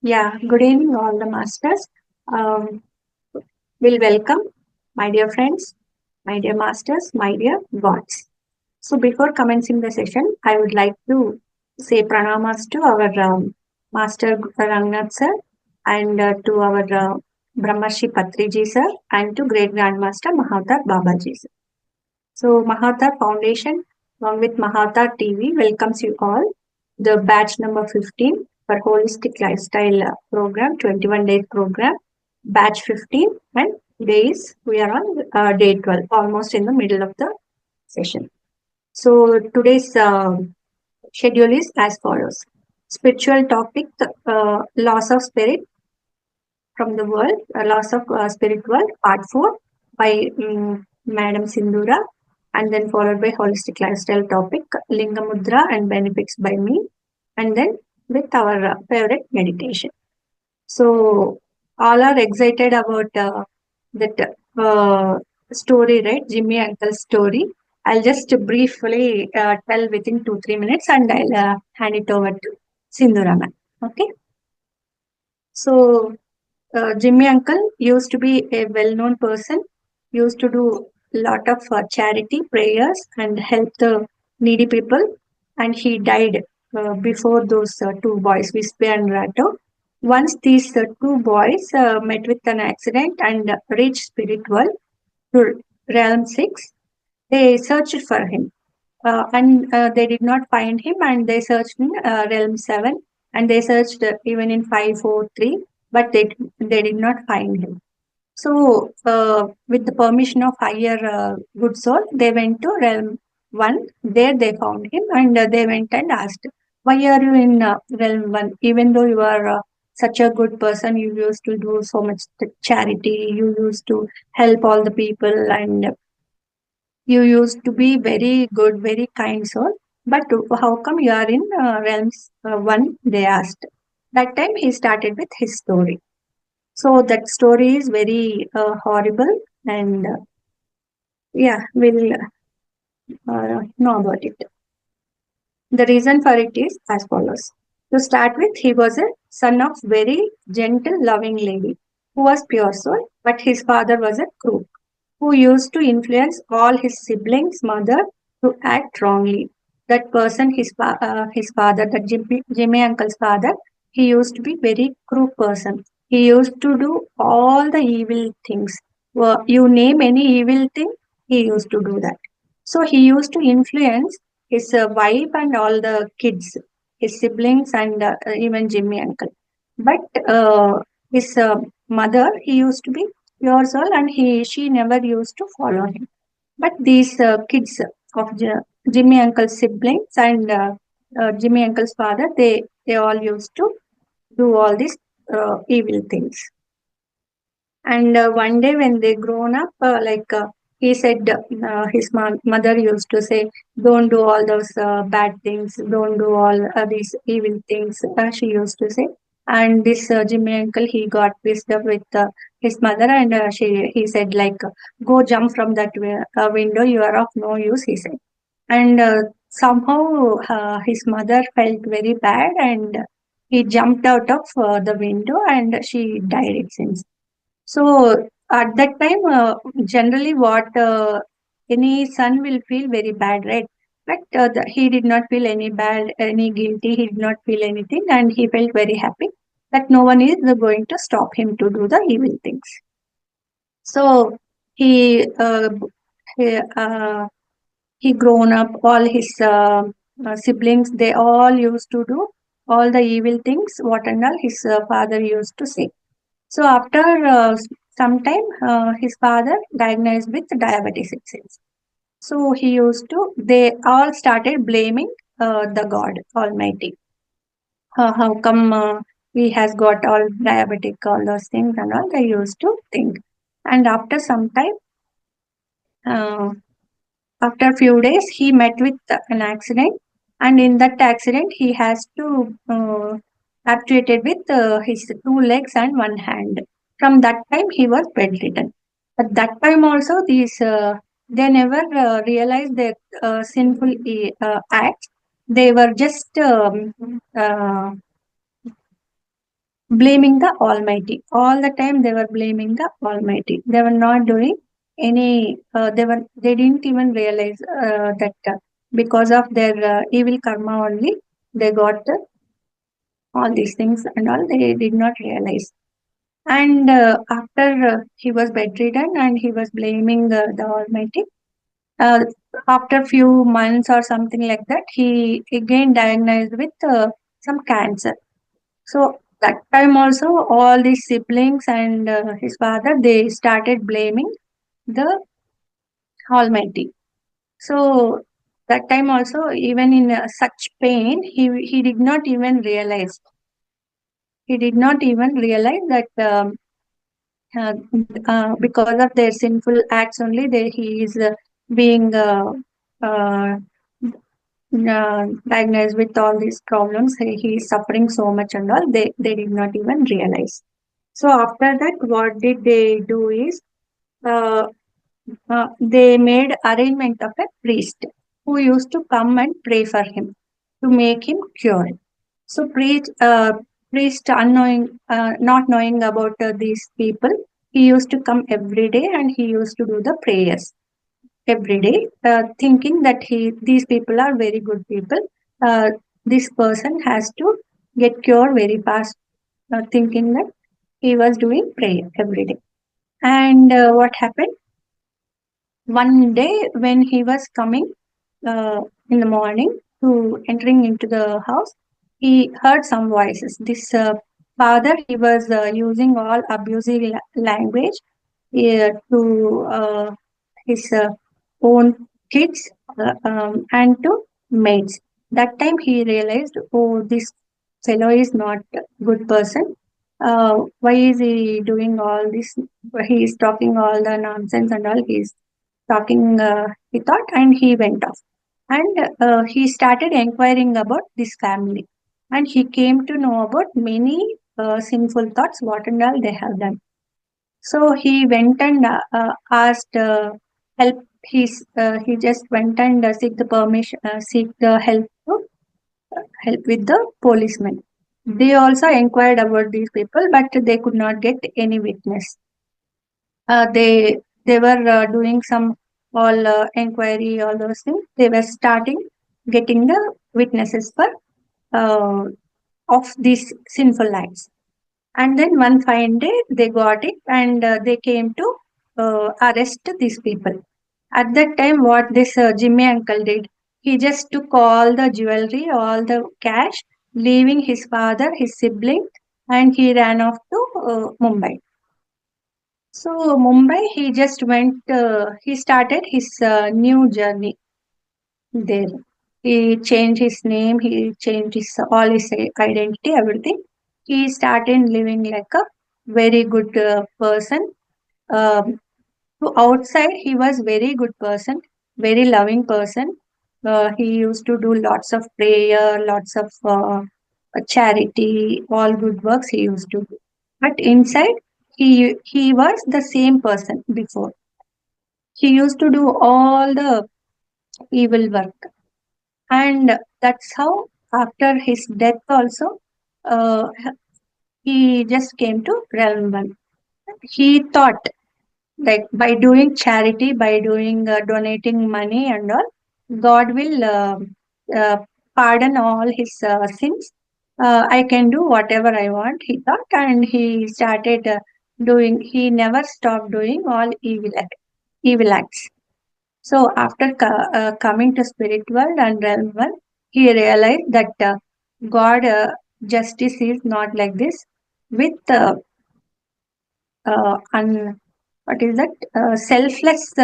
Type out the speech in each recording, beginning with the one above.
Yeah, good evening, all the masters. Um, will welcome my dear friends, my dear masters, my dear gods. So, before commencing the session, I would like to say pranamas to our Master Rangnath sir and to our Brahmarshi Patriji sir and to Great Grandmaster Mahavatar Babaji sir. So, Mahavatar Foundation, along with Mahavatar TV, welcomes you all. The batch number 15 for Holistic Lifestyle Program, 21 day program, batch 15, and today is we are on day 12, almost in the middle of the session. So, today's schedule is as follows: spiritual topic, loss of spirit from the world, loss of spirit world, part 4 by Madam Sindhura, and then followed by holistic lifestyle topic, Linga Mudra and benefits by me, and then with our favorite meditation. So, all are excited about that story, right? Jimmy Uncle's story. I'll just briefly tell within 2-3 minutes and I'll hand it over to Sindhura ma'am. Okay. So, Jimmy Uncle used to be a well-known person, used to do lot of charity prayers and help the needy people, and he died before those two boys, Vispe and Rato. Once these two boys met with an accident and reached spirit world to realm 6, they searched for him and they did not find him, and they searched in realm 7, and they searched even in 543, but they did not find him. So with the permission of higher good soul, they went to realm 1. There they found him, and they went and asked, why are you in realm 1, even though you are such a good person, you used to do so much charity, you used to help all the people, and you used to be very good, very kind soul, but how come you are in realms 1? They asked. That time he started with his story. So that story is very horrible, and yeah, we'll know about it. The reason for it is as follows. To start with, he was a son of very gentle, loving lady who was pure soul, but his father was a crook who used to influence all his siblings' mother to act wrongly. That person, his father, that Jimmy uncle's father, he used to be very cruel person. He used to do all the evil things. You name any evil thing, he used to do that. So he used to influence his wife and all the kids, his siblings, and even Jimmy uncle. But his mother, he used to be pure soul, and she never used to follow him. But these kids of Jimmy uncle's siblings and Jimmy uncle's father, they all used to do all these evil things. And one day when they grown up, he said, his mother used to say, "Don't do all those bad things. Don't do all these evil things." She used to say. And this Jimmy uncle, he got pissed up with his mother, and he said like, "Go jump from that window. You are of no use," he said. And somehow his mother felt very bad, and he jumped out of the window, and she died it since. So at that time, generally, what any son will feel very bad, right? But he did not feel any bad, any guilty. He did not feel anything, and he felt very happy that no one is going to stop him to do the evil things. So he uh, he, uh, he grown up. All his siblings, they all used to do all the evil things. What and all his father used to say. So after some time, his father diagnosed with diabetes itself. So they all started blaming the God Almighty. How come he has got all diabetic, all those things and all, they used to think. And after some time, uh, after a few days, he met with an accident. And in that accident, he has to actuated with his two legs and one hand. From that time, he was bedridden. At that time also, these they never realized their sinful acts. They were just blaming the Almighty. All the time they were blaming the Almighty. They were not doing any. They didn't even realize that because of their evil karma only they got all these things and all. They did not realize. And after he was bedridden and he was blaming the Almighty. Uh, After few months or something like that, he again diagnosed with some cancer. So that time also, all these siblings and his father, they started blaming the Almighty. So that time also, even in such pain, he did not even realize. He did not even realize that uh, because of their sinful acts only, he is being uh, diagnosed with all these problems. He is suffering so much and all. They did not even realize. So after that, what did they do is uh, they made arrangement of a priest who used to come and pray for him to make him cured. So priest unknowing, not knowing about these people, he used to come every day and he used to do the prayers every day, thinking that these people are very good people. Uh, this person has to get cured very fast, thinking that he was doing prayer every day. And what happened? One day when he was coming in the morning to entering into the house, he heard some voices. This father, he was using all abusive language to his own kids and to maids. That time he realized, oh, this fellow is not a good person. Why is he doing all this? He is talking all the nonsense and all. He's talking, he thought, and he went off. And he started inquiring about this family. And he came to know about many sinful thoughts, what and all they have done. So he went and asked help. He just went and seek the help to help with the policemen. They also inquired about these people, but they could not get any witness. They were doing some all inquiry, all those things. They were starting getting the witnesses for uh, of these sinful acts. And then one fine day they got it and they came to arrest these people. At that time, what this Jimmy uncle did, he just took all the jewelry, all the cash, leaving his father, his sibling, and he ran off to Mumbai. So Mumbai, he just went. He started his new journey there. He changed his name. He changed his all his identity, everything. He started living like a very good person. Um, to outside, he was very good person, very loving person. He used to do lots of prayer, lots of charity, all good works he used to do. But inside, he was the same person before. He used to do all the evil work, and that's how after his death also, uh, he just came to realm one. He thought like by doing charity, by doing donating money and all, God will uh, pardon all his sins. I can do whatever I want, he thought, and he started doing. He never stopped doing all evil acts. So after coming to spirit world and realm world, he realized that God justice is not like this. With what is that selfless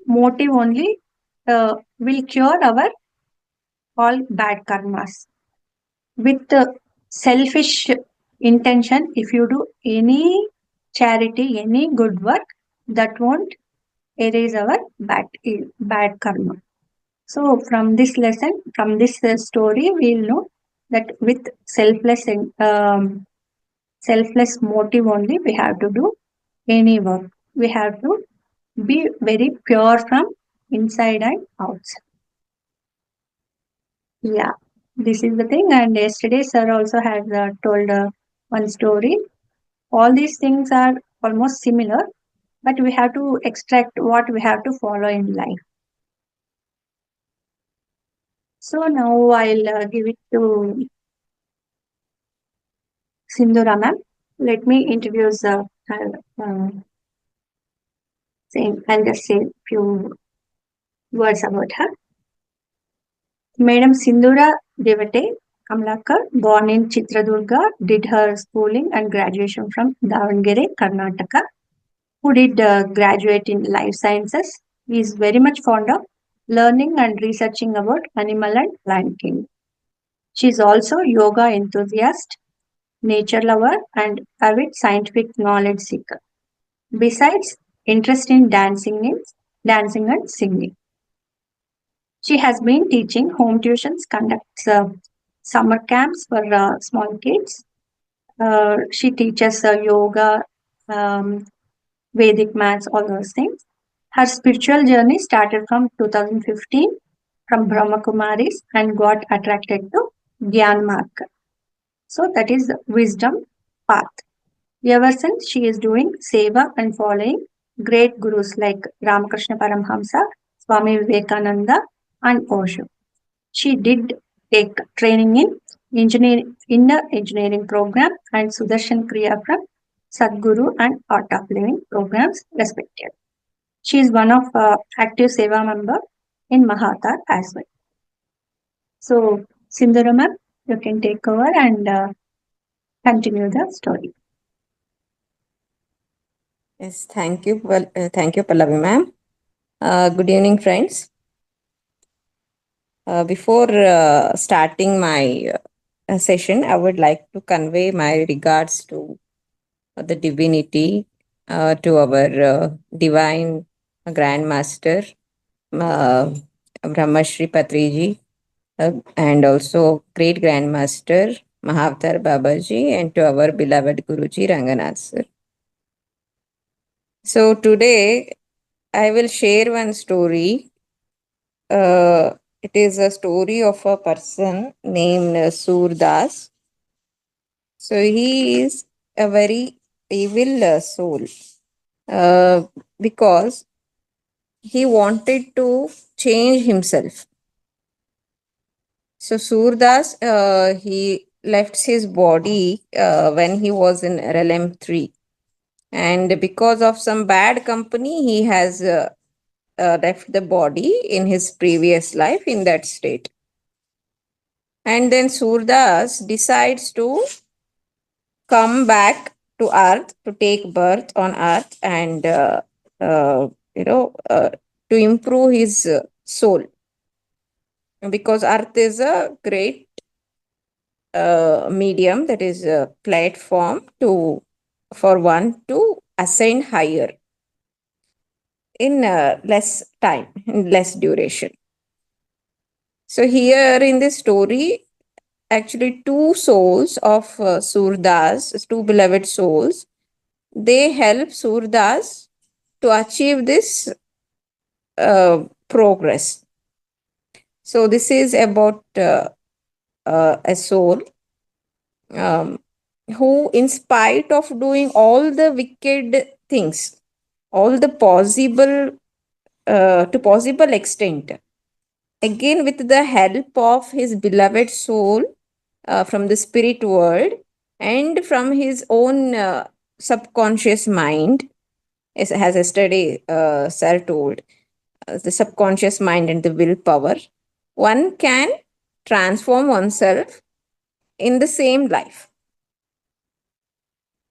motive only will cure our all bad karmas. With selfish intention, if you do any charity, any good work, that won't erase our bad karma. So from this lesson, from this story, we'll know that with selfless motive only, we have to do any work. We have to be very pure from inside and outside. Yeah, this is the thing. And yesterday, sir also had told. one story. All these things are almost similar, but we have to extract what we have to follow in life. So now I'll give it to Sindhura ma'am. Let me introduce her. I'll just say a few words about her. Madam Sindhura Devate Kamlakar, born in Chitradurga, did her schooling and graduation from Davangere, Karnataka, who did graduate in life sciences. He is very much fond of learning and researching about animal and plant kingdom. She is also yoga enthusiast, nature lover, and avid scientific knowledge seeker. Besides interest in dancing and singing. She has been teaching home tuitions, conducts summer camps for small kids. She teaches yoga, um, Vedic maths, all those things. Her spiritual journey started from 2015 from Brahma Kumaris and got attracted to Dhyan Mark. So that is the wisdom path. Ever since she is doing seva and following great gurus like Ramakrishna Paramhamsa, Swami Vivekananda, and Osho. She did take training in inner engineering program and Sudarshan Kriya from Sadguru and Art of Living programs respectively. She is one of active Seva member in Mahavatar as well. So, Sindhura ma'am, you can take over and continue the story. Yes, thank you. Well, thank you, Pallavi ma'am. Good evening, friends. Before starting my session, I would like to convey my regards to the divinity, to our divine Grand Master, uh, Brahmashri Patriji, and also Great Grand Master Mahavatar Babaji, and to our beloved Guruji Ranganath sir. So today I will share one story. It is a story of a person named Surdas. So he is a very evil soul, uh, because he wanted to change himself. So Surdas, he left his body when he was in realm 3. And because of some bad company, he has left the body in his previous life in that state. And then Surdas decides to come back to earth, to take birth on earth, and uh, you know uh, to improve his soul, because earth is a great medium, that is a platform to for one to ascend higher in less time, in less duration. So here in this story, actually two souls of Surdas, two beloved souls, they help Surdas to achieve this progress. So this is about a soul, um, who, in spite of doing all the wicked things, all the possible, to possible extent, again with the help of his beloved soul from the spirit world and from his own subconscious mind, as yesterday sir told, the subconscious mind and the willpower, one can transform oneself in the same life.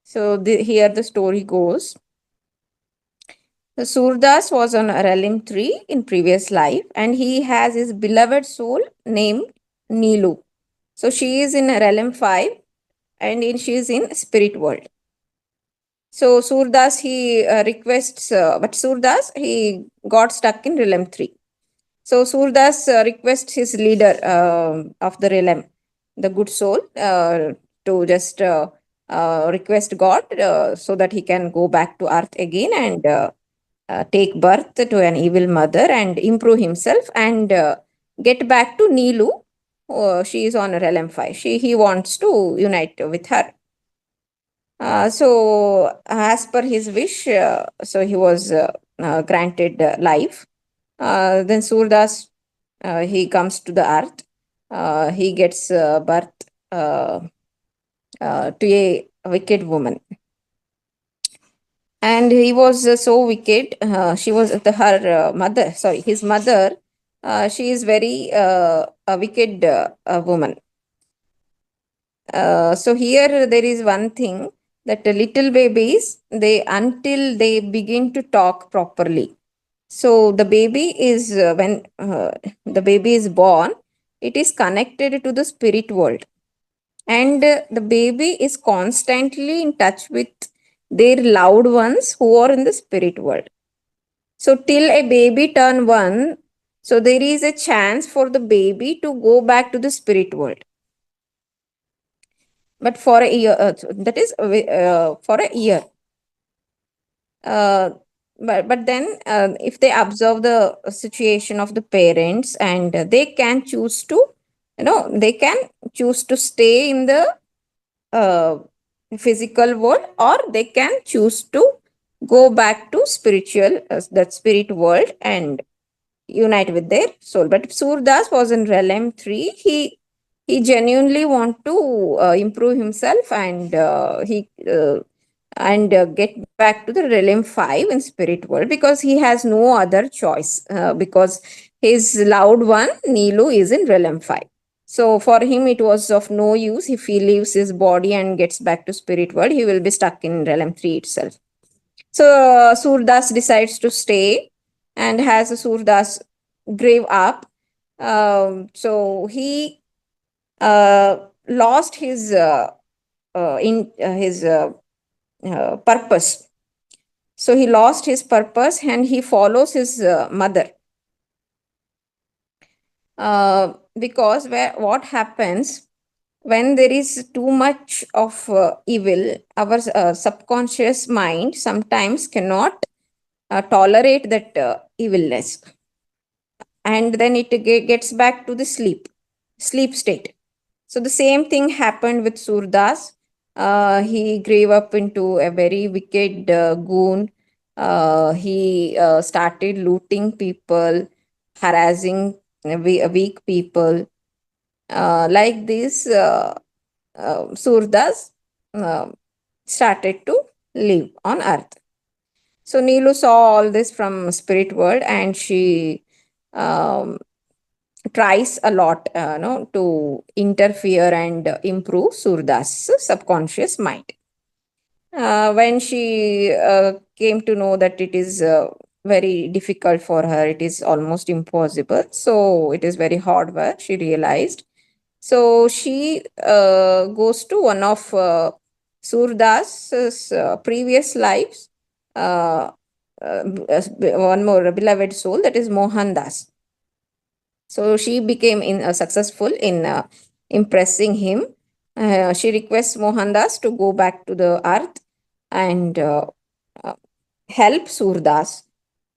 So here the story goes. So Surdas was on realm 3 in previous life, and he has his beloved soul named Neelu. So she is in realm 5, and she is in spirit world. So Surdas, he requests, but Surdas, he got stuck in realm 3. So Surdas requests his leader of the realm, the good soul, to just request God so that he can go back to earth again and take birth to an evil mother and improve himself and get back to Neelu. She is on realm 5. He wants to unite with her. So, as per his wish, so he was granted life. Then Surdas, he comes to the earth. He gets birth uh, to a wicked woman, and he was so wicked. She was her mother. Sorry, his mother. She is very a wicked woman. So here there is one thing, that the little babies, they until they begin to talk properly. So the baby is when the baby is born, it is connected to the spirit world, and the baby is constantly in touch with their loved ones who are in the spirit world. So till a baby turn one, so there is a chance for the baby to go back to the spirit world. But for a year, that is for a year. Uh, but then if they observe the situation of the parents, and they can choose to, they can choose to stay in the uh, physical world, or they can choose to go back to spiritual, that spirit world, and unite with their soul. But Surdas was in realm 3. He genuinely want to improve himself, and get back to the realm 5 in spirit world, because he has no other choice, because his loved one Neelu is in realm 5. So for him it was of no use. If he leaves his body and gets back to spirit world, he will be stuck in realm 3 itself. So Surdas decides to stay, and has a Surdas grave up. So he lost his in his purpose. So he lost his purpose, and he follows his mother, because what happens when there is too much of evil, our subconscious mind sometimes cannot tolerate that evilness, and then it gets back to the sleep state. So the same thing happened with Surdas. He grew up into a very wicked goon. He started looting people, harassing weak people. Like this, Surdas uh, started to live on earth. So Neelu saw all this from spirit world, and she um, tries a lot, to interfere and improve Surdas' subconscious mind. When she came to know that it is very difficult for her, it is almost impossible. So it is very hard work, she realized. So she goes to one of Surdas' previous lives, uh, one more beloved soul, that is Mohandas. So she became successful in impressing him. She requests Mohandas to go back to the earth, and uh, help Surdas,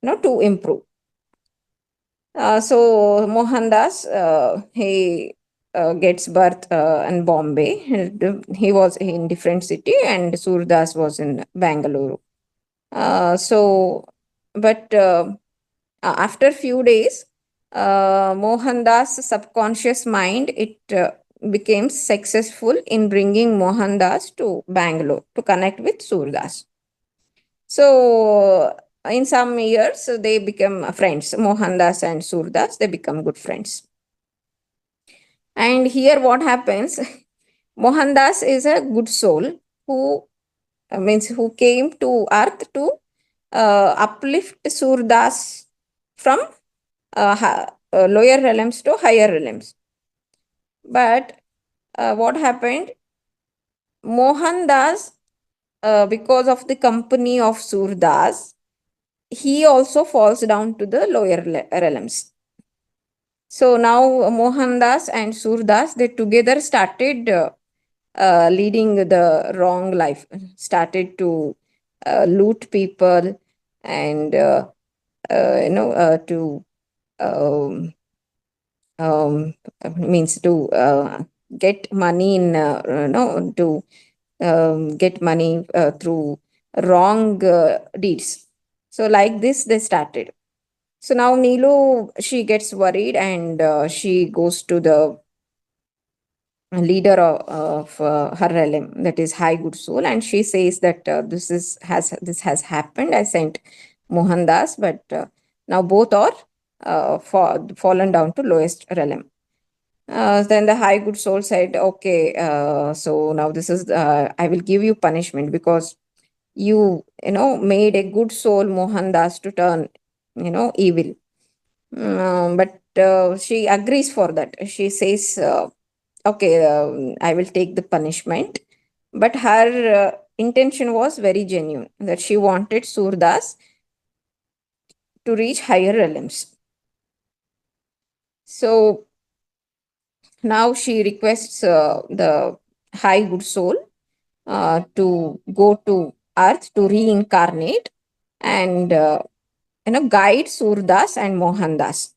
to improve. So Mohandas, he gets birth in Bombay. He was in different city, and Surdas was in Bangalore. So, but after few days, Mohandas' subconscious mind, it became successful in bringing Mohandas to Bangalore to connect with Surdas. So in some years, they become friends. Mohandas and Surdas, they become good friends. And here what happens, Mohandas is a good soul who means who came to earth to uplift Surdas from lower realms to higher realms. But what happened? Mohandas, because of the company of Surdas, he also falls down to the lower realms. So now Mohandas and Surdas, they together started leading the wrong life, started to loot people, and to um, means to get money in, to get money through wrong deeds. So like this, they started. So now Neelu, she gets worried, and she goes to the leader of her realm, that is High Good Soul, and she says that this has happened. I sent Mohandas, but now both are fallen down to lowest realm. Then the High Good Soul said, okay, so now this is I will give you punishment, because you made a good soul Mohandas to turn evil. But she agrees for that. She says, okay, I will take the punishment. But her intention was very genuine, that she wanted Surdas to reach higher realms. So now she requests the High Good Soul to go to earth to reincarnate and guide Surdas and Mohandas.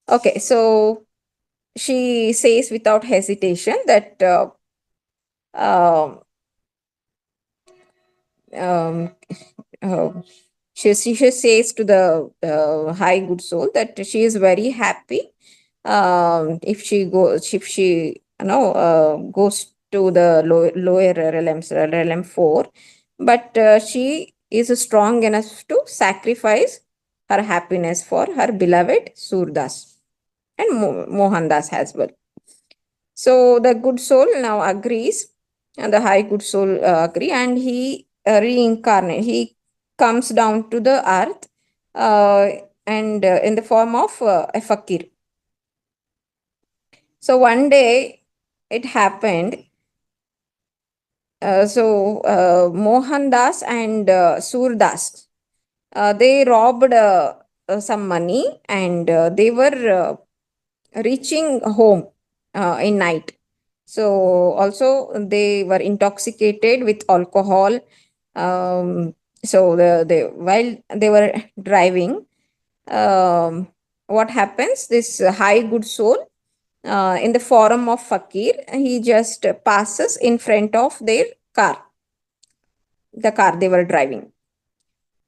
Okay, so she says without hesitation that um, um, uh, she says to the High Good Soul that she is very happy if she goes to the lower realms, realm 4, but she is strong enough to sacrifice her happiness for her beloved Surdas and Mohandas as well. So the good soul now agrees, and the High Good Soul agree, and he reincarnate. He comes down to the earth, uh, and in the form of a fakir. So one day it happened. Mohandas and Surdas, they robbed some money, and they were reaching home in night. So also they were intoxicated with alcohol. While they were driving, um, what happens? This High Good Soul, in the form of fakir, he just passes in front of their car, the car they were driving.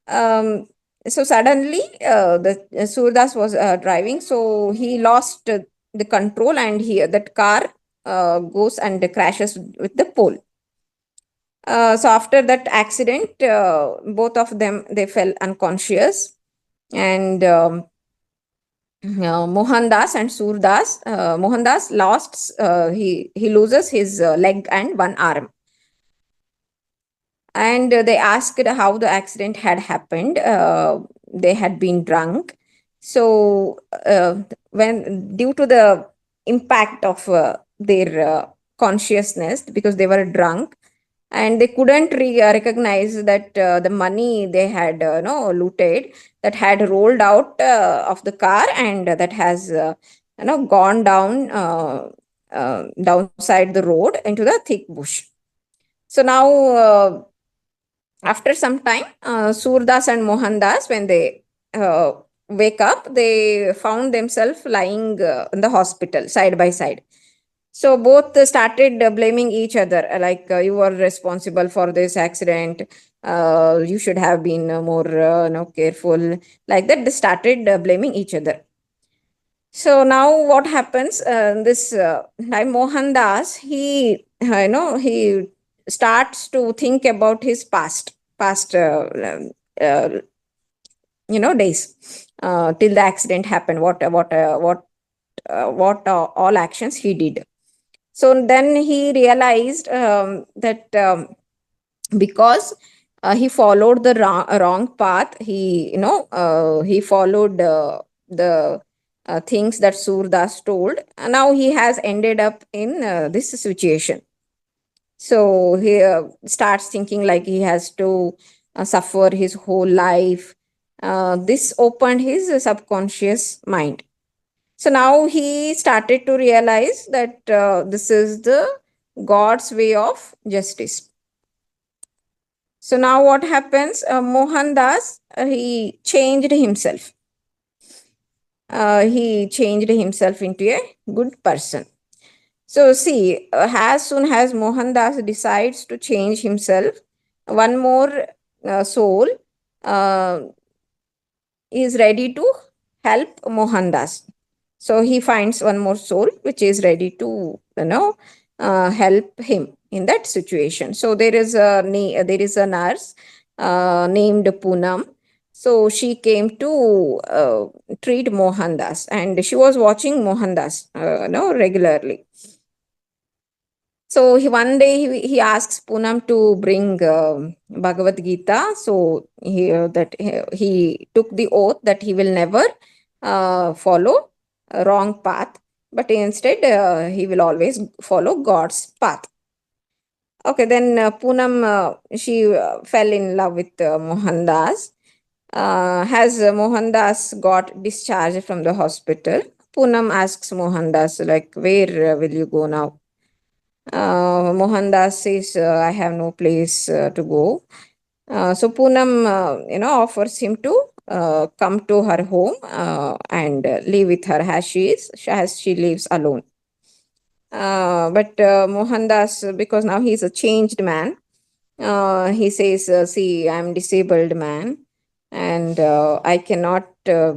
So suddenly, the Surdas was driving, so he lost the control, and that car goes and crashes with the pole. So after that accident, both of them, they fell unconscious, and Mohandas and Surdas, Mohandas lost, he loses his leg and one arm. And they asked how the accident had happened. They had been drunk. So when due to the impact of their consciousness, because they were drunk, and they couldn't recognize that the money they had looted, that had rolled out of the car, and that has gone down downside the road into the thick bush. So now, after some time, Surdas and Mohandas, when they wake up, they found themselves lying in the hospital side by side. So both started blaming each other, like, you were responsible for this accident. You should have been more careful. Like that, they started blaming each other. So now what happens? This Mohandas, he starts to think about his past uh, days, till the accident happened. What all actions he did. So then he realized that because he followed the wrong path, he followed the things that Surdas told, and now he has ended up in this situation. So he starts thinking like he has to suffer his whole life. This opened his subconscious mind. So now he started to realize that this is the God's way of justice. So now what happens? Mohandas, he changed himself. He changed himself into a good person. So see, as soon as Mohandas decides to change himself, one more soul uh, is ready to help Mohandas. So he finds one more soul which is ready to, help him in that situation. So there is a nurse named Poonam. So she came to treat Mohandas, and she was watching Mohandas, regularly. So one day he asks Poonam to bring Bhagavad Gita. So he took the oath that he will never follow a wrong path, but instead he will always follow God's path. Okay, then Poonam, she fell in love with Mohandas. Has Mohandas got discharged from the hospital? Poonam asks Mohandas, like, where will you go now? Mohandas says, I have no place to go. So Poonam, offers him to come to her home and live with her as she lives alone. But Mohandas, because now he's a changed man, he says, see, I'm disabled man, and I cannot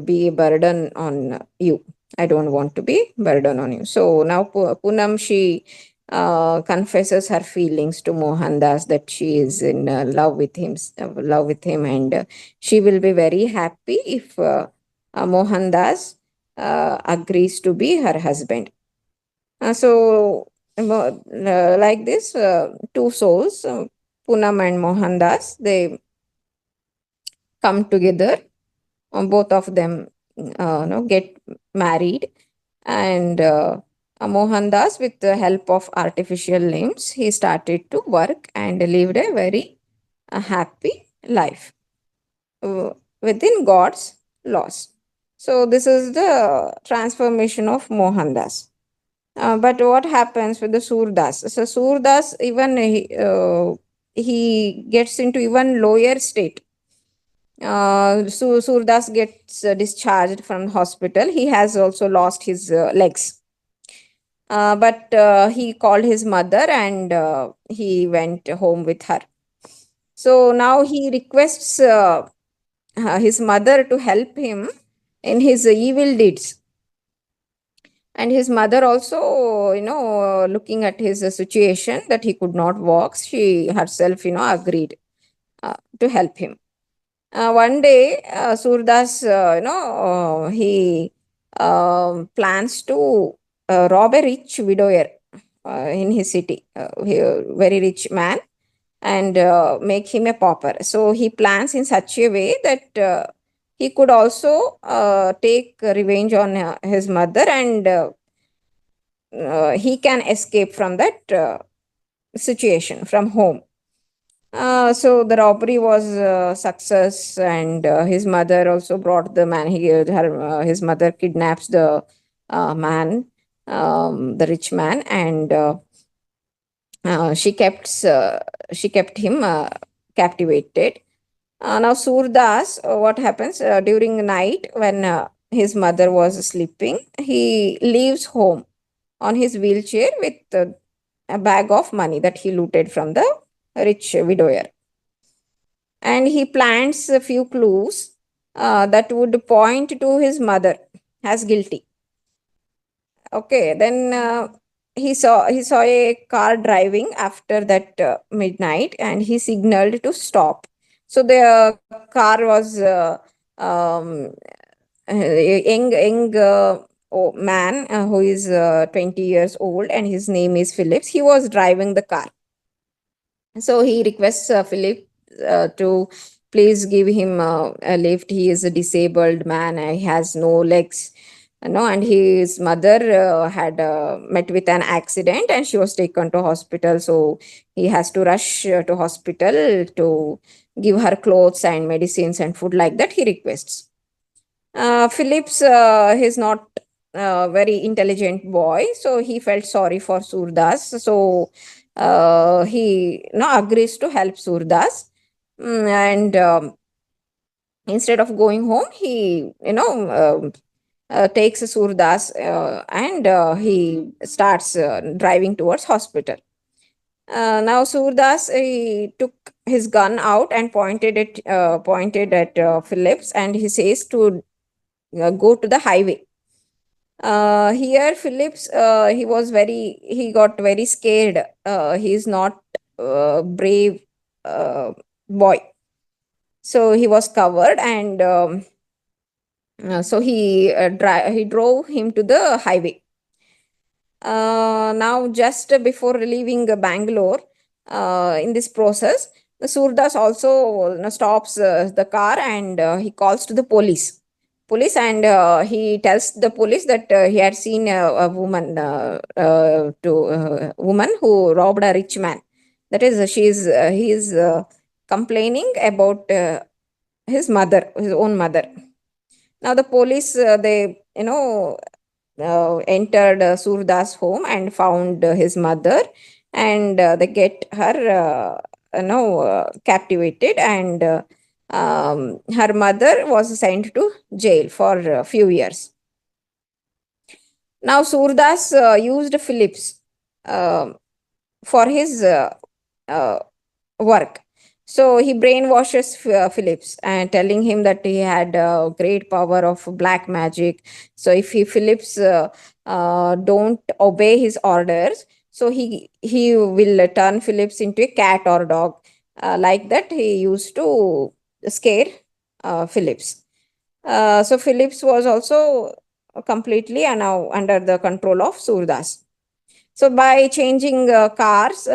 be a burden on you. I don't want to be burden on you. So now Poonam, she confesses her feelings to Mohandas, that she is in love with him, and she will be very happy if Mohandas agrees to be her husband. Like this, two souls, Poonam and Mohandas, they come together. Both of them, get married, and Mohandas, with the help of artificial limbs, he started to work and lived a very happy life uh, within God's laws. So this is the transformation of Mohandas. But what happens with the Surdas? So Surdas, even he gets into even lower state. Surdas gets discharged from hospital. He has also lost his legs. But he called his mother, and he went home with her. So now he requests his mother to help him in his evil deeds. And his mother also, looking at his situation that he could not walk, she herself, agreed to help him. One day, Surdas, he plans to rob a rich widower in his city, a very rich man, and make him a pauper. So he plans in such a way that he could also take revenge on his mother, and he can escape from that situation from home. So the robbery was a success, and his mother also brought the man. His mother kidnaps the man, the rich man, and she kept him captivated. Now Surdas, what happens during the night when his mother was sleeping? He leaves home on his wheelchair with a bag of money that he looted from the rich widower, and he plants a few clues that would point to his mother as guilty. Okay, then he saw a car driving after that midnight, and he signaled to stop. So the car was a young man who is 20 years old, and his name is Phillips. He was driving the car. So he requests Philip to please give him a lift. He is a disabled man. He has no legs. And his mother had met with an accident, and she was taken to hospital. So he has to rush to hospital to give her clothes and medicines and food like that. He requests. Phillips is not a very intelligent boy, so he felt sorry for Surdas. So he agrees to help Surdas. And instead of going home, he takes Surdas and he starts driving towards hospital. Now Surdas, he took his gun out and pointed at Phillips, and he says to go to the highway. Here Phillips, he got very scared. He is not brave boy, so he was covered, and so he drove him to the highway. Now, just before leaving Bangalore, in this process, the Surdas also stops the car, and he calls to the police, and he tells the police that he had seen woman who robbed a rich man. That is, he is complaining about his own mother. Now the police, they entered Surdas' home and found his mother, and they get her captivated, and her mother was sent to jail for a few years. Now Surdas used Phillips uh, for his uh, work. So he brainwashes Phillips and telling him that he had great power of black magic. So if Phillips don't obey his orders, so he will turn Phillips into a cat or dog. Like that, he used to scare Phillips. So Phillips was also completely now under the control of Surdas. So by changing cars,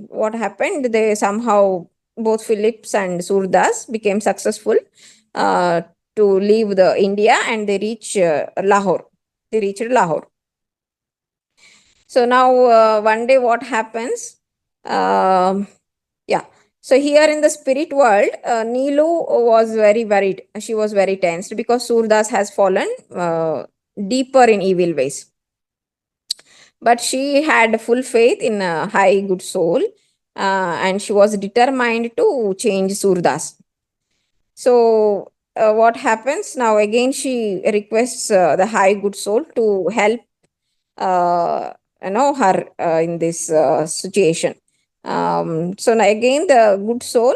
what happened? They somehow, both Phillips and Surdas became successful uh, to leave the India, and they reach Lahore. They reached Lahore. So now one day what happens? Um yeah. So here in the spirit world, Neelu was very worried. She was very tensed because Surdas has fallen deeper in evil ways. But she had full faith in a high good soul, and she was determined to change Surdas. So, what happens now? Again, she requests the high good soul to help her in this situation. So now again, the good soul,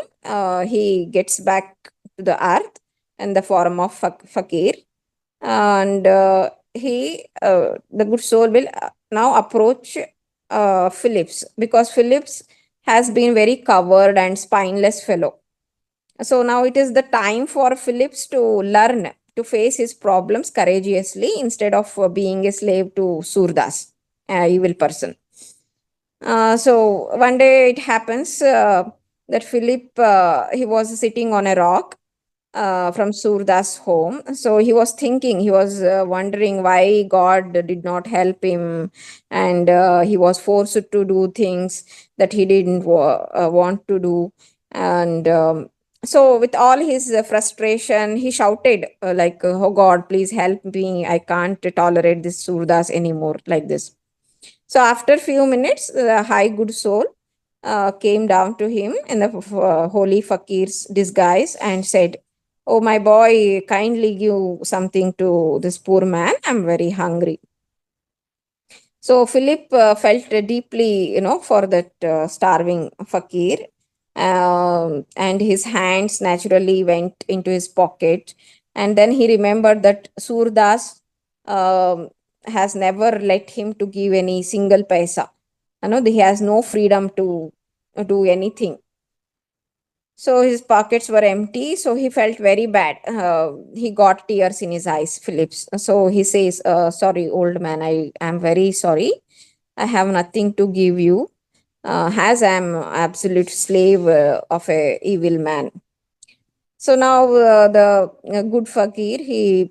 he gets back to the earth in the form of fakir, and the good soul will now approach Phillips, because Phillips has been very covered and spineless fellow. So now it is the time for Phillips to learn to face his problems courageously instead of being a slave to Surdas, evil person. So one day it happens that Philip, he was sitting on a rock from Surda's home. So he was thinking, he was wondering why God did not help him, and he was forced to do things that he didn't want to do. And so, with all his frustration, he shouted, "Oh God, please help me! I can't tolerate this Surdas anymore," like this. So after few minutes, the high good soul came down to him in the holy fakir's disguise and said, "Oh, my boy, kindly give something to this poor man. I'm very hungry." So Philip felt deeply, for that starving fakir, and his hands naturally went into his pocket. And then he remembered that Surdas um, has never let him to give any single paisa. He has no freedom to do anything. So his pockets were empty, so he felt very bad. He got tears in his eyes, Phillips. So he says, "Sorry, old man, I am very sorry. I have nothing to give you, as I am absolute slave of a evil man." So now the good fakir, he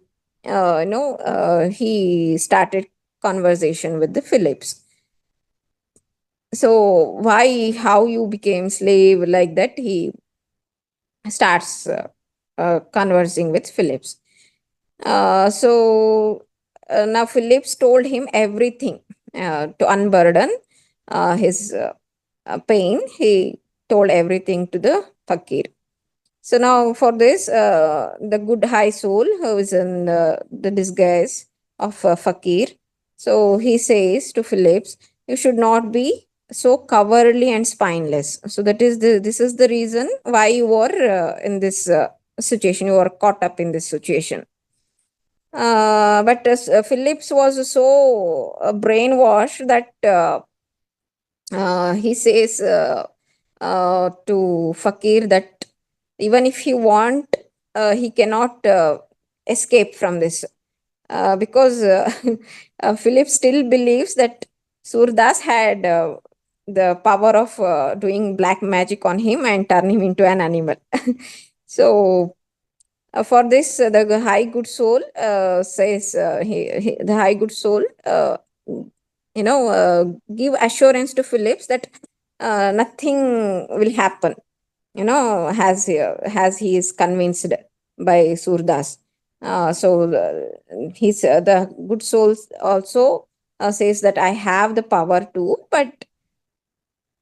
started conversation with the Phillips. So why, how you became slave, like that? He starts conversing with Phillips. Now Phillips told him everything to unburden his pain. He told everything to the fakir. So now for this, the good high soul who is in the disguise of fakir, so he says to Phillips, you should not be so cowardly and spineless. So that is this is the reason why you are in this situation, you are caught up in this situation. But Phillips was so brainwashed that he says to Fakir that even if he want, he cannot escape from this, because Philip still believes that Surdas had the power of doing black magic on him and turn him into an animal. So for this, the high good soul says, the high good soul, give assurance to Phillips that nothing will happen, as he is convinced by Surdas. The good soul also says that I have the power too, but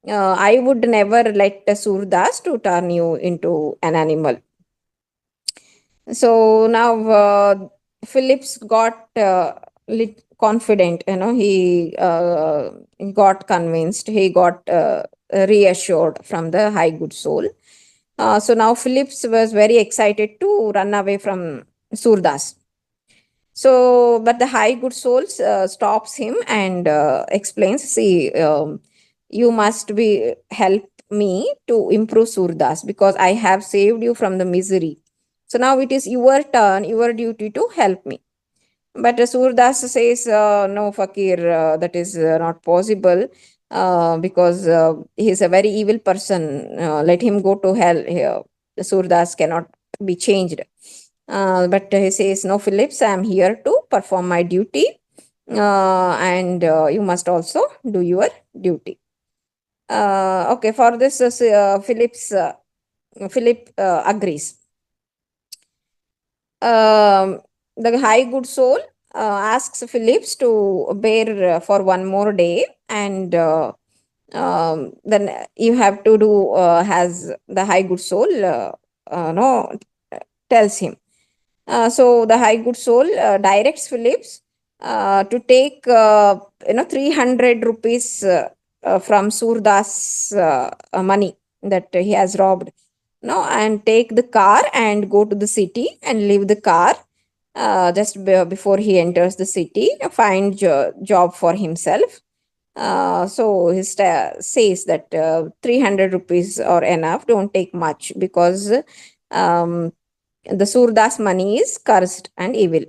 I would never let Surdas to turn you into an animal. So now Phillips got confident, he got convinced, he got reassured from the high good soul. So now Phillips was very excited to run away from Surdas. So, but the high good soul stops him and explains, see, you must be help me to improve Surdas because I have saved you from the misery. So now it is your turn, your duty to help me. But Surdas says, no, Fakir, that is not possible because he is a very evil person. Let him go to hell. Surdas cannot be changed. But he says, no, Phillips, I am here to perform my duty, and you must also do your duty. Okay, for this, Philip agrees. Um, the high good soul asks Phillips to bear for one more day, and then you have to do as the high good soul no tells him. So the high good soul directs Phillips to take 300 rupees from Surdas money that he has robbed, and take the car and go to the city and leave the car just before he enters the city, find job for himself. So he says that 300 rupees are enough, don't take much because the Surdas money is cursed and evil.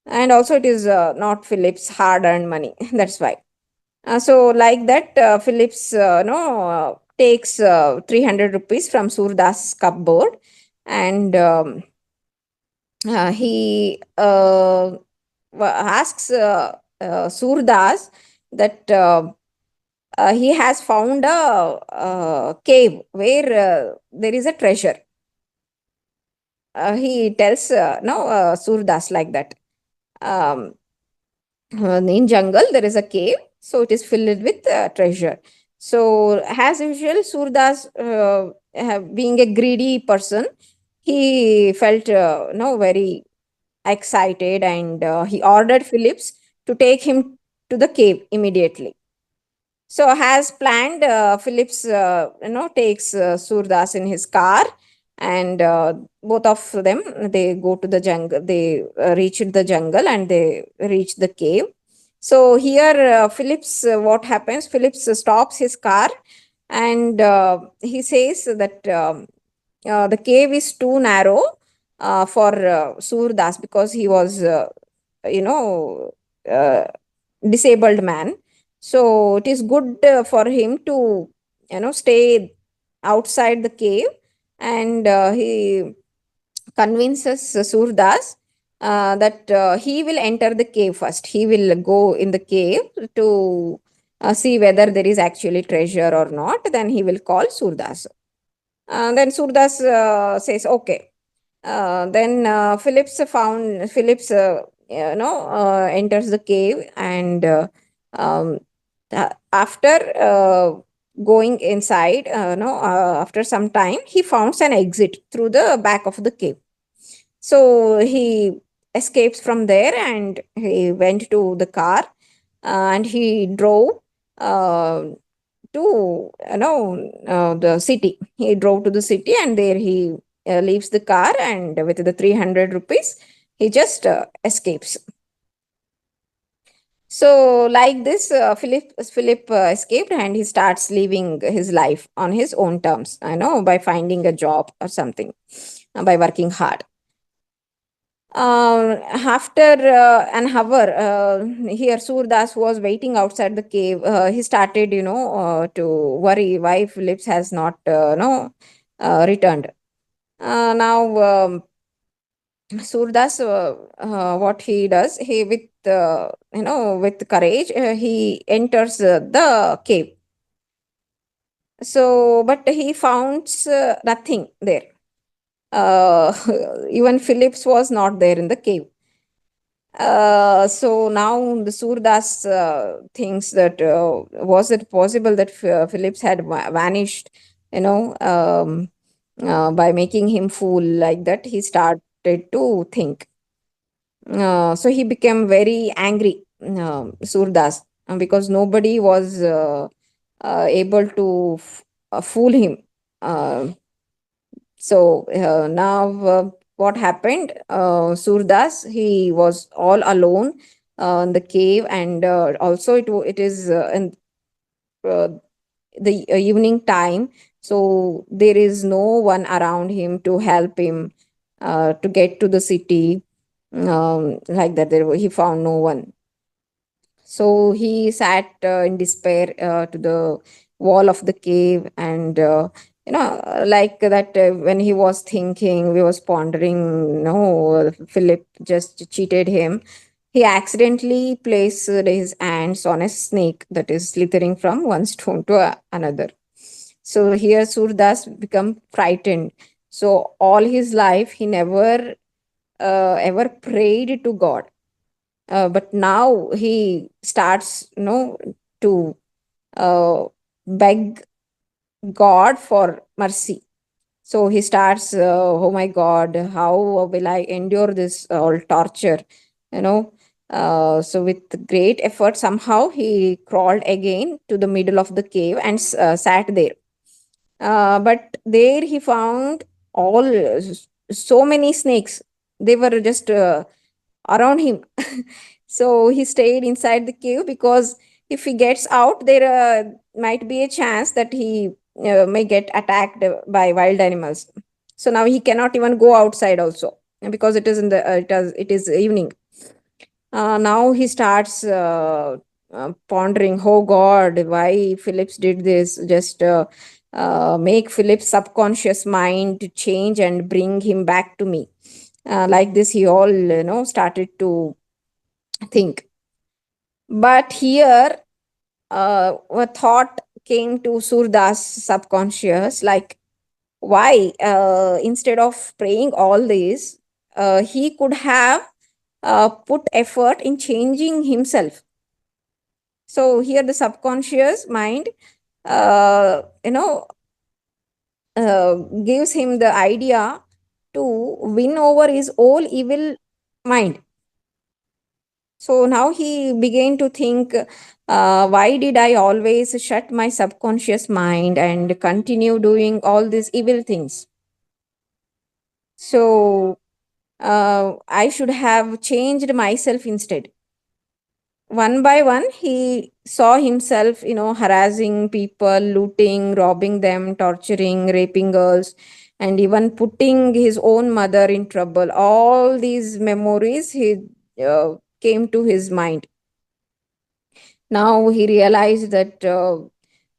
And also it is not Philip's hard earned money. That's why. So like that, Phillips takes 300 rupees from Surdas cupboard, and he asks Surdas that he has found a cave where there is a treasure. He tells no Surdas like that. Um, in jungle there is a cave, so it is filled with treasure. So as usual, Surdas, being a greedy person, he felt very excited, and he ordered Phillips to take him to the cave immediately. So as planned, Phillips takes Surdas in his car, and both of them, they go to the jungle. They reached the jungle and they reach the cave. So here, Phillips, what happens? Phillips stops his car, and he says that the cave is too narrow for Surdas because he was, you know, uh, disabled man. So it is good for him to, stay outside the cave, and he convinces Surdas that he will enter the cave first. He will go in the cave to see whether there is actually treasure or not. Then he will call Surdas. Then Surdas says, okay. Then Phillips enters the cave, and um, after going inside, no, after some time, he found an exit through the back of the cave. So he escapes from there and he went to the car, and he drove uh, to the city. He drove to the city, and there he leaves the car, and with the 300 rupees he just escapes. So like this, Philip escaped, and he starts living his life on his own terms, by finding a job or something, by working hard. After an hour, here Surdas was waiting outside the cave. He started, to worry why Phillips has not, returned. Now, Surdas, what he does, he with courage, he enters the cave. So, but he founds nothing there. Uh, Even Phillips was not there in the cave. So now the Surdas thinks that was it possible that Phillips had vanished, by making him fool like that. He started to think. So he became very angry, Surdas, because nobody was able to fool him. Uh, so now, what happened? Surdas, he was all alone in the cave, and also it is in uh, the evening time, so there is no one around him to help him to get to the city. Like that, he found no one. So he sat in despair to the wall of the cave, and like that, when he was thinking, he was pondering. No, Philip just cheated him. He accidentally placed his hands on a snake that is slithering from one stone to another. So here Surdas become frightened. So all his life he never ever prayed to God, but now he starts, to uh, beg God for mercy. So he starts, oh my God, how will I endure this all torture? You know, so with great effort, somehow he crawled again to the middle of the cave and sat there. But there he found so many snakes. They were just around him. So he stayed inside the cave, because if he gets out, there might be a chance that he may get attacked by wild animals. So now he cannot even go outside also, because it is in the it is evening. Now he starts pondering, oh God, why Phillips did this? Just make Phillips' subconscious mind to change and bring him back to me. Like this, he all started to think. But here, a thought came to Surdas' subconscious, like, why, instead of praying all this, he could have put effort in changing himself. So here the subconscious mind, uh, you know, gives him the idea to win over his own evil mind. So now he began to think, why did I always shut my subconscious mind and continue doing all these evil things? So I should have changed myself instead. One by one, he saw himself, harassing people, looting, robbing them, torturing, raping girls, and even putting his own mother in trouble. All these memories he came to his mind. Now he realized that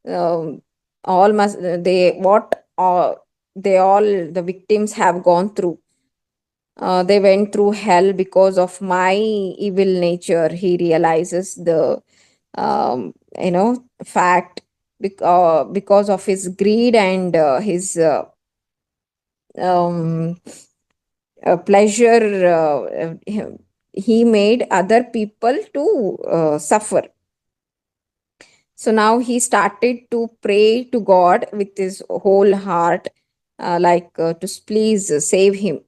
um, all must they what they all the victims have gone through. They went through hell because of my evil nature. He realizes the fact, because of his greed and his um, pleasure. He made other people to suffer. So now he started to pray to God with his whole heart, to please save him.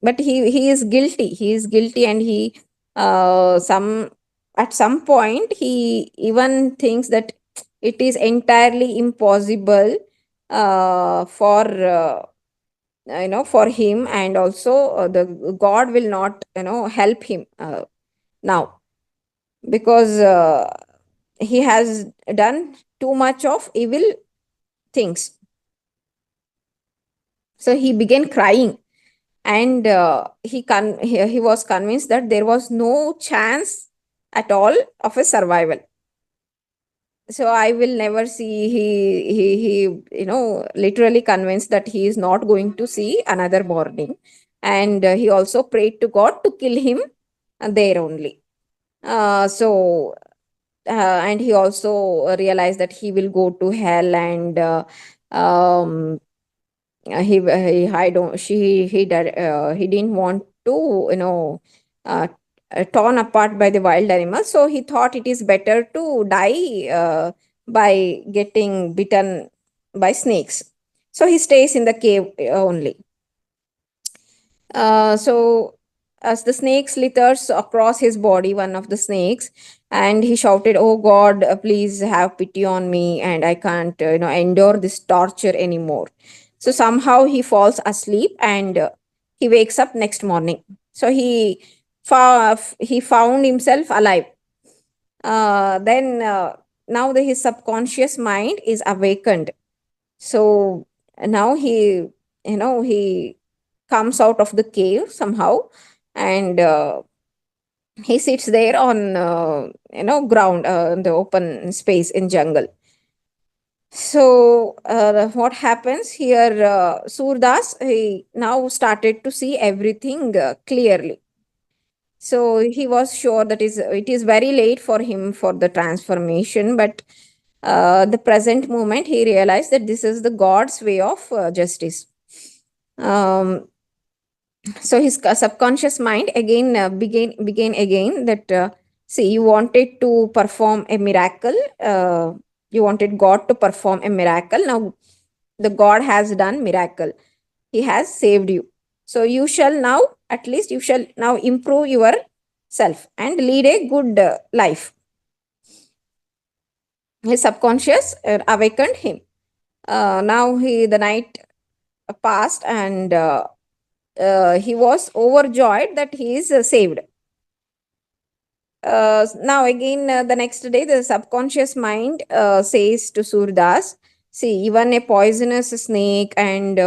But he is guilty. He is guilty, and he some at some point he even thinks that it is entirely impossible for him, and also the God will not help him now, because he has done too much of evil things. So he began crying, and he was convinced that there was no chance at all of a survival. So I will never see, he literally convinced that he is not going to see another morning. And he also prayed to God to kill him there only. And he also realized that he will go to hell, and um he I don't he didn't want to uh, torn apart by the wild animals, so he thought it is better to die by getting bitten by snakes. So he stays in the cave only. So as the snake slithers across his body, one of the snakes, and he shouted, "Oh God, please have pity on me, and I can't, endure this torture anymore." So somehow he falls asleep, and he wakes up next morning. So he found himself alive. Then now his subconscious mind is awakened. So now he comes out of the cave somehow, and he sits there on ground, in the open space in jungle. So what happens here, Surdas, he now started to see everything clearly. So he was sure that it is very late for him for the transformation, but the present moment he realized that this is the God's way of justice. um, so his subconscious mind again began again that, see, you wanted to perform a miracle, you wanted God to perform a miracle. Now the God has done miracle, he has saved you. So you shall now, at least you shall now improve yourself and lead a good life. His subconscious awakened him. Now the night passed, and he was overjoyed that he is saved. Now again, the next day, the subconscious mind says to Surdas, see, even a poisonous snake and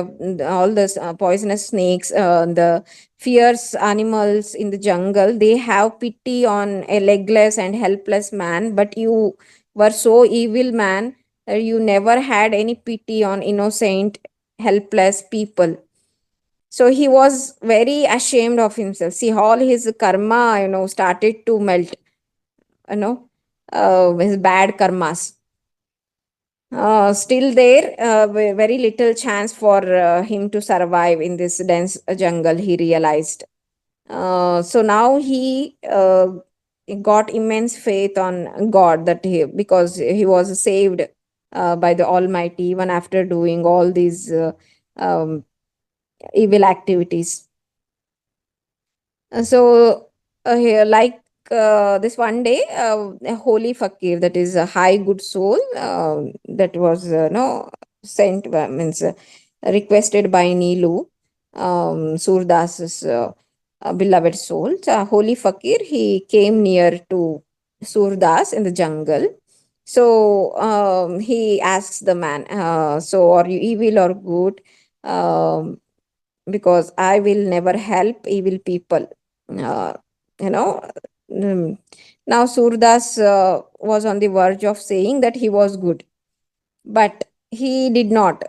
all the poisonous snakes, the fierce animals in the jungle, they have pity on a legless and helpless man, but you were so evil, man, you never had any pity on innocent, helpless people. So he was very ashamed of himself. See, all his karma, started to melt, you know, his bad karmas. Still there, very little chance for him to survive in this dense jungle, he realized. So now he got immense faith on God, that because he was saved by the Almighty, even after doing all these um, evil activities. Here, this one day, a holy fakir, that is a high good soul, that was no sent, means requested by Nilu, Surdas's beloved soul. So, a holy fakir, he came near to Surdas in the jungle. So he asks the man, so are you evil or good? Because I will never help evil people. Uh, you know, mm, Now Surdas was on the verge of saying that he was good, but he did not,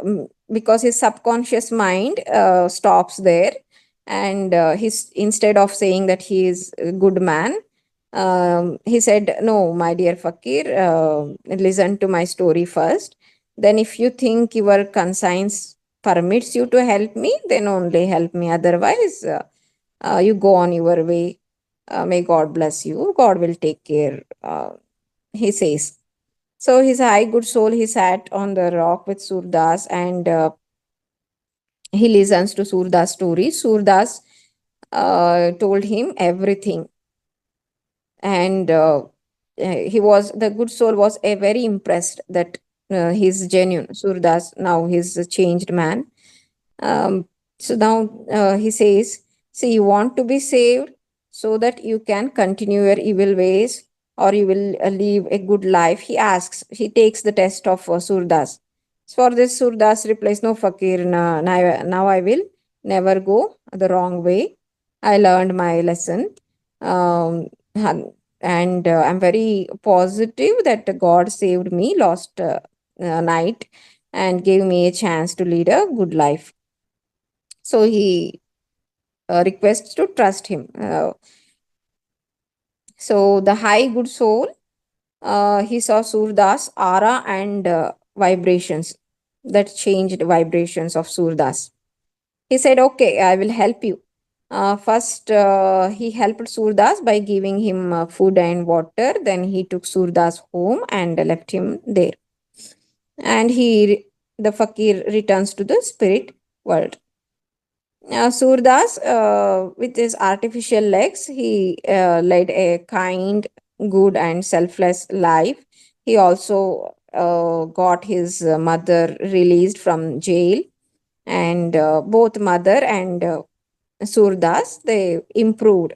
because his subconscious mind stops there, and he's, instead of saying that he is a good man, he said, "No, my dear fakir, listen to my story first. Then, if you think your conscience permits you to help me, then only help me. Otherwise, you go on your way. May God bless you. God will take care," he says. So his high good soul, he sat on the rock with Surdas, and he listens to Surdas' story. Surdas told him everything, and the good soul was very impressed that he's genuine. Surdas, now he's a changed man. So now he says, see, you want to be saved so that you can continue your evil ways, or you will live a good life. He takes the test of Surdas. For this, Surdas replies, no, Fakir, now I will never go the wrong way. I learned my lesson. Um, and I'm very positive that God saved me last night and gave me a chance to lead a good life. So he requests to trust him. So the high good soul, he saw Surdas' aura and vibrations, that changed vibrations of Surdas. He said, okay, I will help you. First, he helped Surdas by giving him food and water. Then he took Surdas home and left him there. And the fakir returns to the spirit world. Surdas, with his artificial legs, he led a kind, good, and selfless life. He also got his mother released from jail, and both mother and Surdas, they improved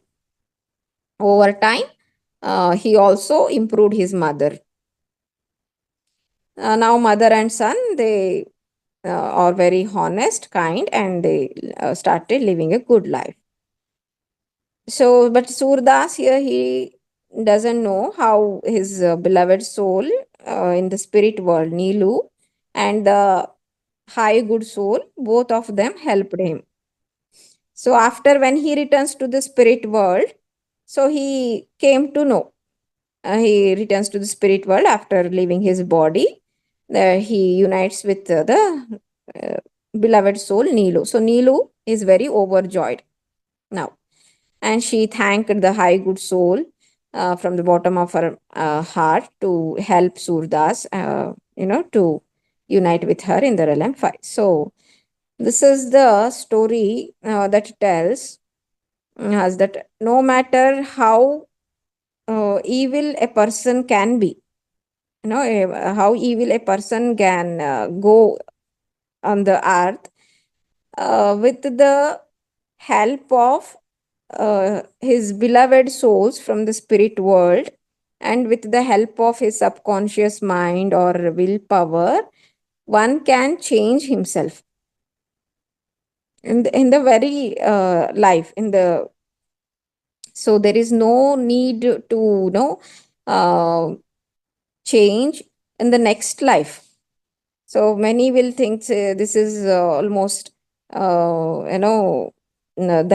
over time. He also improved his mother. Now, mother and son, they are very honest, kind, and they started living a good life. So, but Surdas here, he doesn't know how his beloved soul in the spirit world, Nilu, and the high good soul, both of them helped him. So, after when he returns to the spirit world, so he came to know. He returns to the spirit world after leaving his body. He unites with the uh, beloved soul, Nilu. So, Nilu is very overjoyed now, and she thanked the high good soul from the bottom of her heart to help Surdas, to unite with her in the realm 5. So this is the story that tells us that no matter how evil a person can be, how evil a person can go on the earth, with the help of his beloved souls from the spirit world, and with the help of his subconscious mind or willpower, one can change himself in the very life in the so there is no need to uh, change in the next life. So many will think, say, this is almost the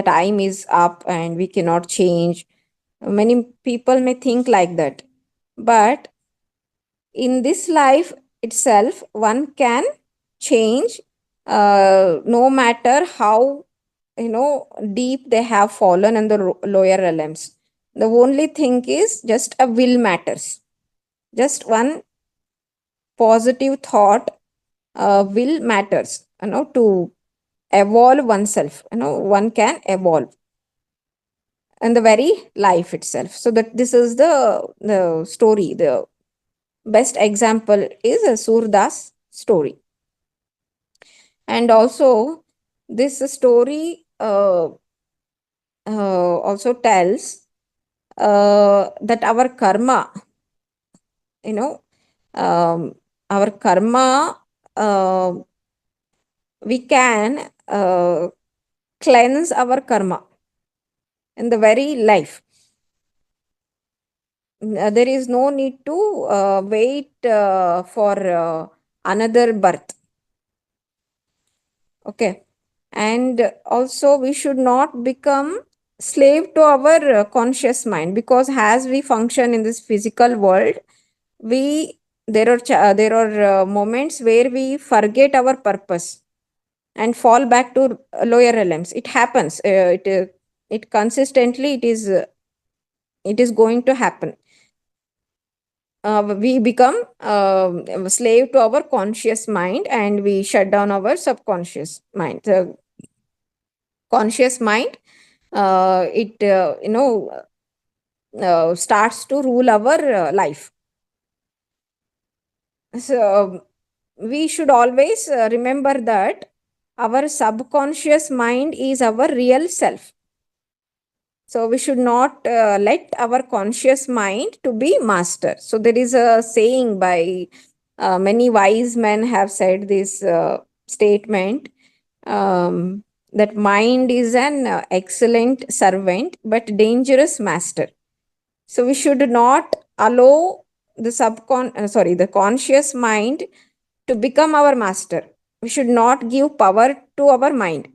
time is up and we cannot change. Many people may think like that, but in this life itself, one can change, no matter how deep they have fallen in the lower realms. The only thing is just a will matters. Just one positive thought will matters. To evolve oneself. One can evolve in the very life itself. So that this is the story. The best example is a Surdas story. And also, this story also tells that our karma, you know, our karma, uh, we can cleanse our karma in the very life. There is no need to wait for another birth. Okay. And also, we should not become slave to our conscious mind, because as we function in this physical world, we there are moments where we forget our purpose and fall back to lower realms. It happens. It consistently it is going to happen. we become a slave to our conscious mind, and we shut down our subconscious mind. The conscious mind, it starts to rule our life. So we should always remember that our subconscious mind is our real self. So we should not let our conscious mind to be master. So there is a saying by many wise men have said this statement, that mind is an excellent servant but dangerous master. So we should not allow the conscious mind to become our master. We should not give power to our mind.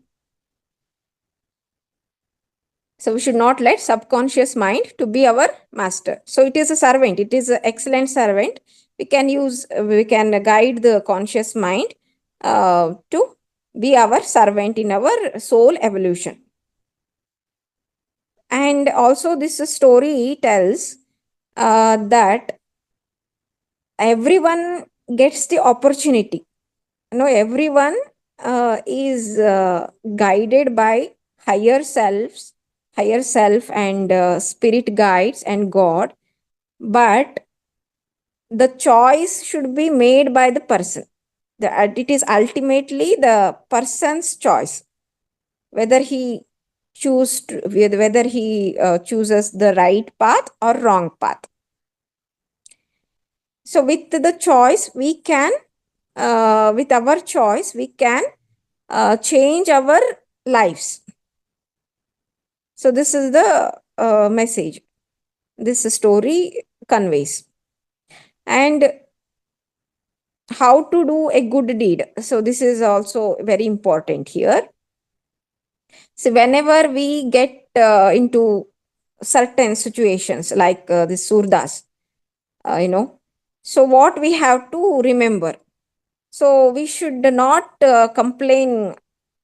So we should not let subconscious mind to be our master. So it is a servant. It is an excellent servant. We can guide the conscious mind to be our servant in our soul evolution. And also this story tells that everyone gets the opportunity. Everyone is guided by higher selves, higher self, and spirit guides and God, but the choice should be made by the person. It is ultimately the person's choice, whether he whether he chooses the right path or wrong path. So with the choice, with our choice, we can change our lives. So this is the message this story conveys. And how to do a good deed. So this is also very important here. So whenever we get into certain situations like this surdas, so what we have to remember. So we should not complain,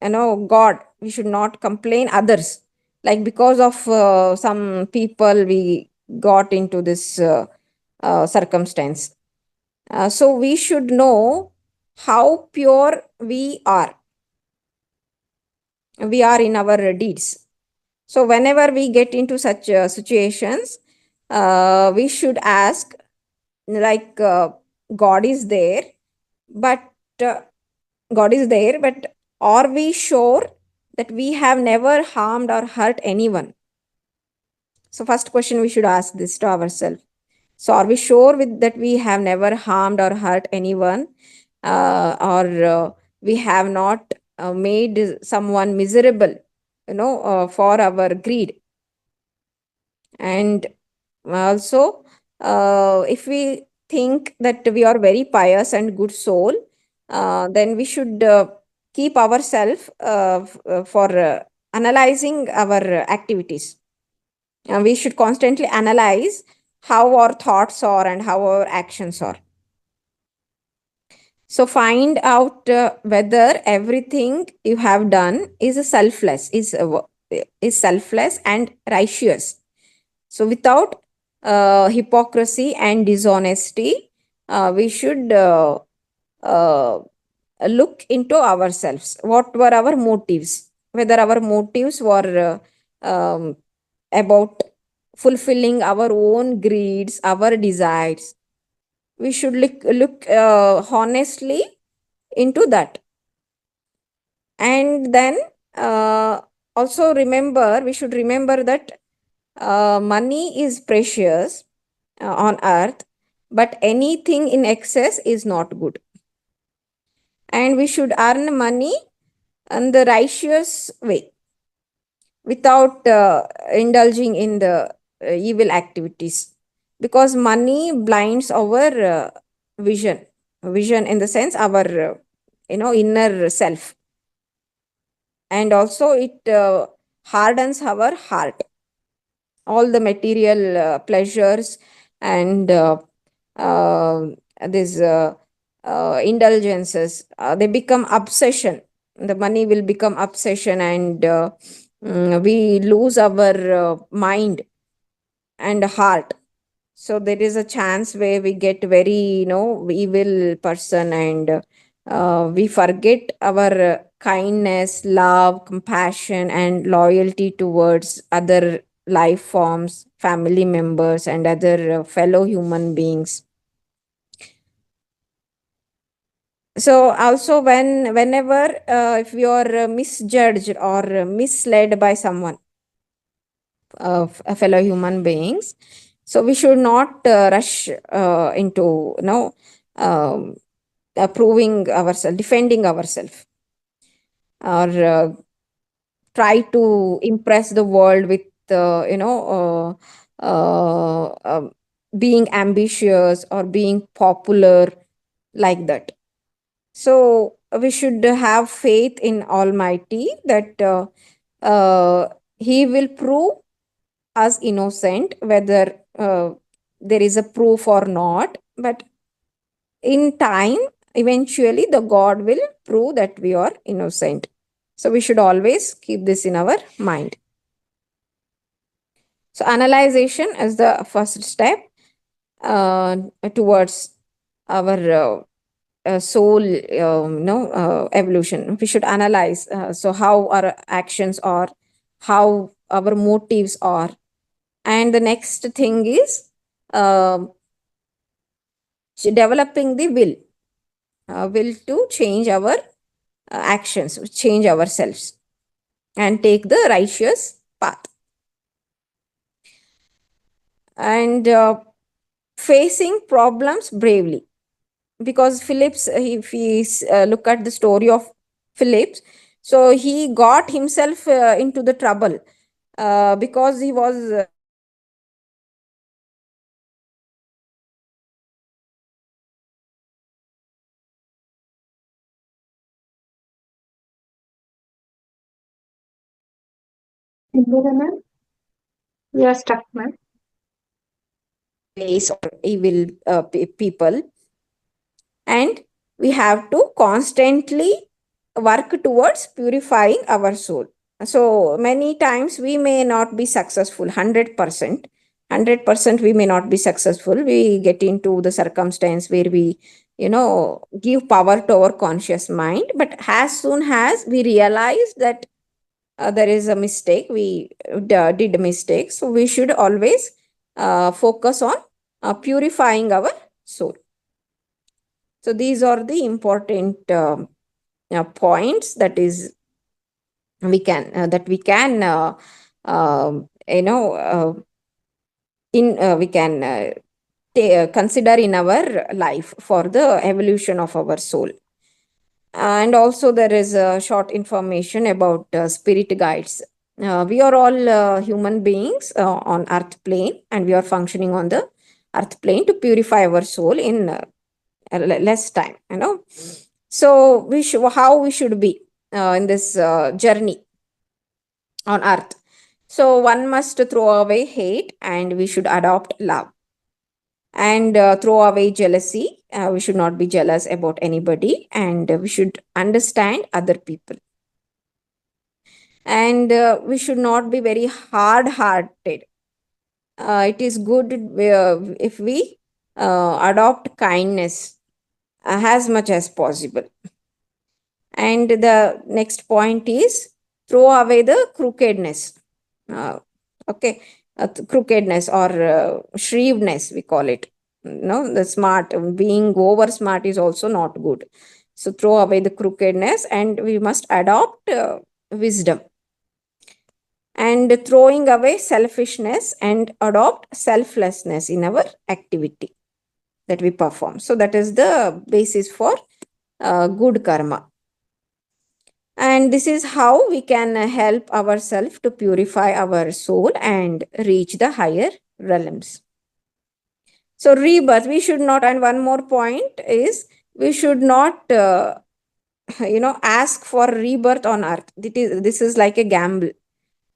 God. We should not complain others. Like because of some people, we got into this circumstance. So we should know how pure we are. We are in our deeds. So whenever we get into such situations, we should ask, like, God is there, but uh, God is there, but are we sure that we have never harmed or hurt anyone? So first question we should ask this to ourselves. So are we sure with that we have never harmed or hurt anyone, or we have not made someone miserable, for our greed? And also, if we think that we are very pious and good soul, then we should keep ourselves for analyzing our activities. We should constantly analyze how our thoughts are and how our actions are. So find out whether everything you have done is selfless and righteous. So without hypocrisy and dishonesty, we should look into ourselves. What were our motives? Whether our motives were about fulfilling our own greeds, our desires. We should look honestly into that. And then also we should remember that money is precious on earth, but anything in excess is not good. And we should earn money in the righteous way without indulging in the evil activities, because money blinds our vision in the sense our inner self, and also it hardens our heart. All the material pleasures and uh, these indulgences, they become obsession. The money will become obsession, and we lose our mind and heart. So there is a chance where we get very, evil person, and we forget our kindness, love, compassion, and loyalty towards other life forms, family members, and other fellow human beings. So also, whenever if you are misjudged or misled by someone, fellow human beings, so we should not rush into, um, proving ourselves, defending ourselves, or try to impress the world with being ambitious or being popular, like that. So we should have faith in Almighty that He will prove us innocent, whether there is a proof or not. But in time, eventually, the God will prove that we are innocent. So we should always keep this in our mind. So analyzation is the first step uh, towards our soul, evolution. We should analyze, so how our actions are, how our motives are. And the next thing is developing the will to change our actions, change ourselves, and take the righteous path. And facing problems bravely, because Phillips, if we look at the story of Phillips, so he got himself into the trouble because he was Sindhura ma'am, you are stuck, ma'am. place or evil people, and we have to constantly work towards purifying our soul. So many times we may not be successful 100%. 100% we may not be successful. We get into the circumstance where we, give power to our conscious mind. But as soon as we realize that there is a mistake, we did a mistake, so we should always focus on purifying our soul. So these are the important points that we can we can consider in our life for the evolution of our soul. And also there is a short information about spirit guides. We are all human beings on earth plane, and we are functioning on the earth plane to purify our soul in less time, so how we should be in this journey on earth. So one must throw away hate, and we should adopt love, and throw away jealousy. We should not be jealous about anybody, and we should understand other people, and we should not be very hard hearted. It is good if we adopt kindness as much as possible. And the next point is throw away the crookedness. Okay, crookedness or shrewdness, we call it. No, the smart, being over smart is also not good. So throw away the crookedness, and we must adopt wisdom. And throwing away selfishness and adopt selflessness in our activity that we perform. So that is the basis for good karma. And this is how we can help ourselves to purify our soul and reach the higher realms. So rebirth, we should not, and one more point is, we should not, ask for rebirth on earth. This is like a gamble.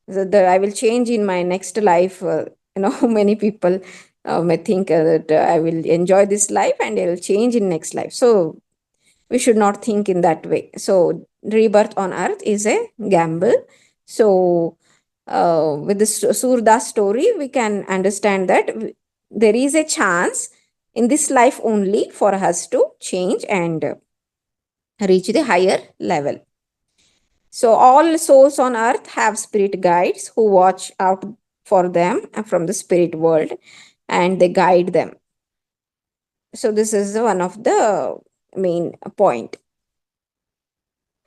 I will change in my next life. Many people may think that I will enjoy this life and I will change in next life. So we should not think in that way. So rebirth on earth is a gamble. So with this Surda story, we can understand that there is a chance in this life only for us to change and reach the higher level. So all souls on earth have spirit guides who watch out for them from the spirit world, and they guide them. So this is one of the main point.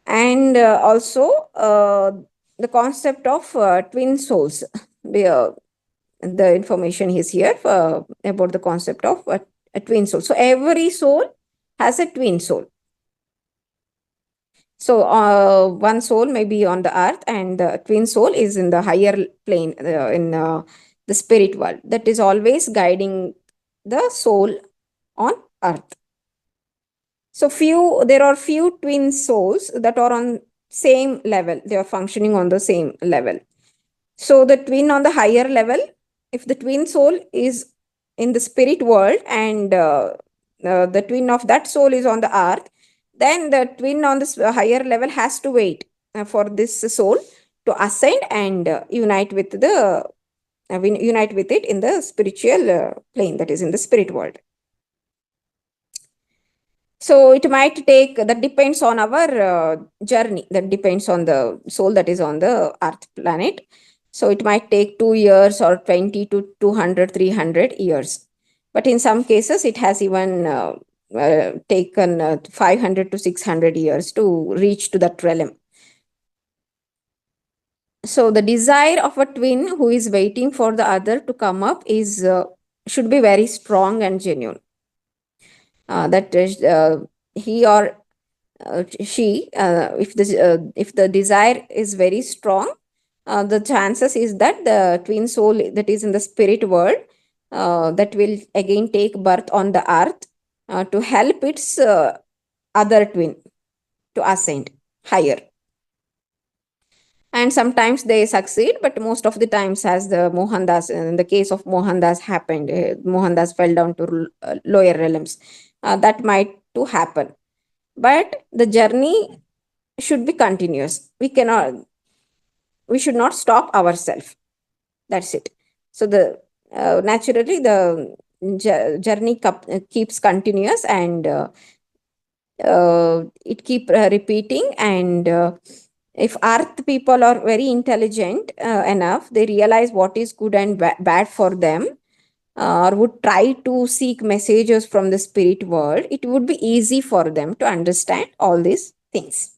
And also the concept of twin souls. The information is here about the concept of a twin soul. So every soul has a twin soul. So one soul may be on the earth, and the twin soul is in the higher plane, in the spirit world, that is always guiding the soul on earth. So there are few twin souls that are on same level. They are functioning on the same level. So the twin on the higher level, if the twin soul is in the spirit world, and the twin of that soul is on the earth, then the twin on this higher level has to wait for this soul to ascend and unite with it in the spiritual plane, that is in the spirit world. So it might take, that depends on our journey, that depends on the soul that is on the earth planet. So it might take 2 years or 20 to 200, 300 years. But in some cases, it has even taken 500 to 600 years to reach to that realm. So the desire of a twin who is waiting for the other to come up is should be very strong and genuine. That he or she, if the desire is very strong, the chances is that the twin soul that is in the spirit world, that will again take birth on the earth to help its other twin to ascend higher. And sometimes they succeed, but most of the times, as the Mohandas, in the case of Mohandas happened, Mohandas fell down to lower realms. That might to happen. But the journey should be continuous. We should not stop ourselves. That's it. So the naturally the journey keeps continuous, and it keep repeating. And if earth people are very intelligent enough, they realize what is good and bad for them, or would try to seek messages from the spirit world, it would be easy for them to understand all these things.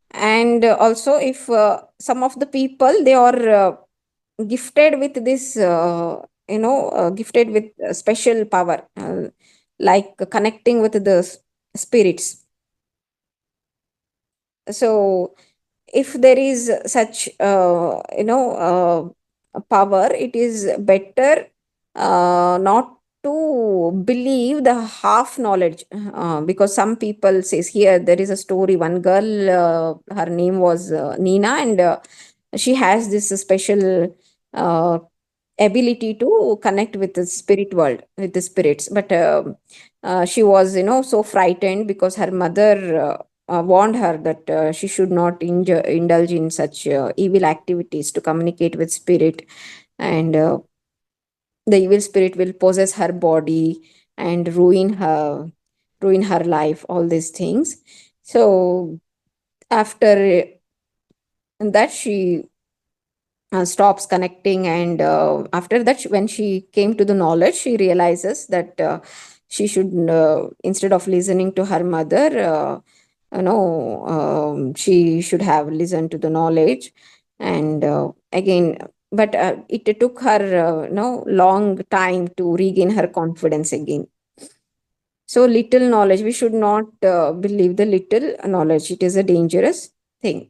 And also, if some of the people, they are gifted with this gifted with special power, like connecting with the spirits. So if there is such a power, it is better not to believe the half knowledge, because some people says, here there is a story, one girl, her name was Nina, and she has this special ability to connect with the spirit world, with the spirits. But she was so frightened because her mother warned her that she should not indulge in such evil activities to communicate with spirit, and the evil spirit will possess her body and ruin her life, all these things. So after that, she stops connecting, and after that, when she came to the knowledge, she realizes that she should, instead of listening to her mother, she should have listened to the knowledge. And again, but it took her long time to regain her confidence again. So little knowledge, we should not believe the little knowledge, it is a dangerous thing.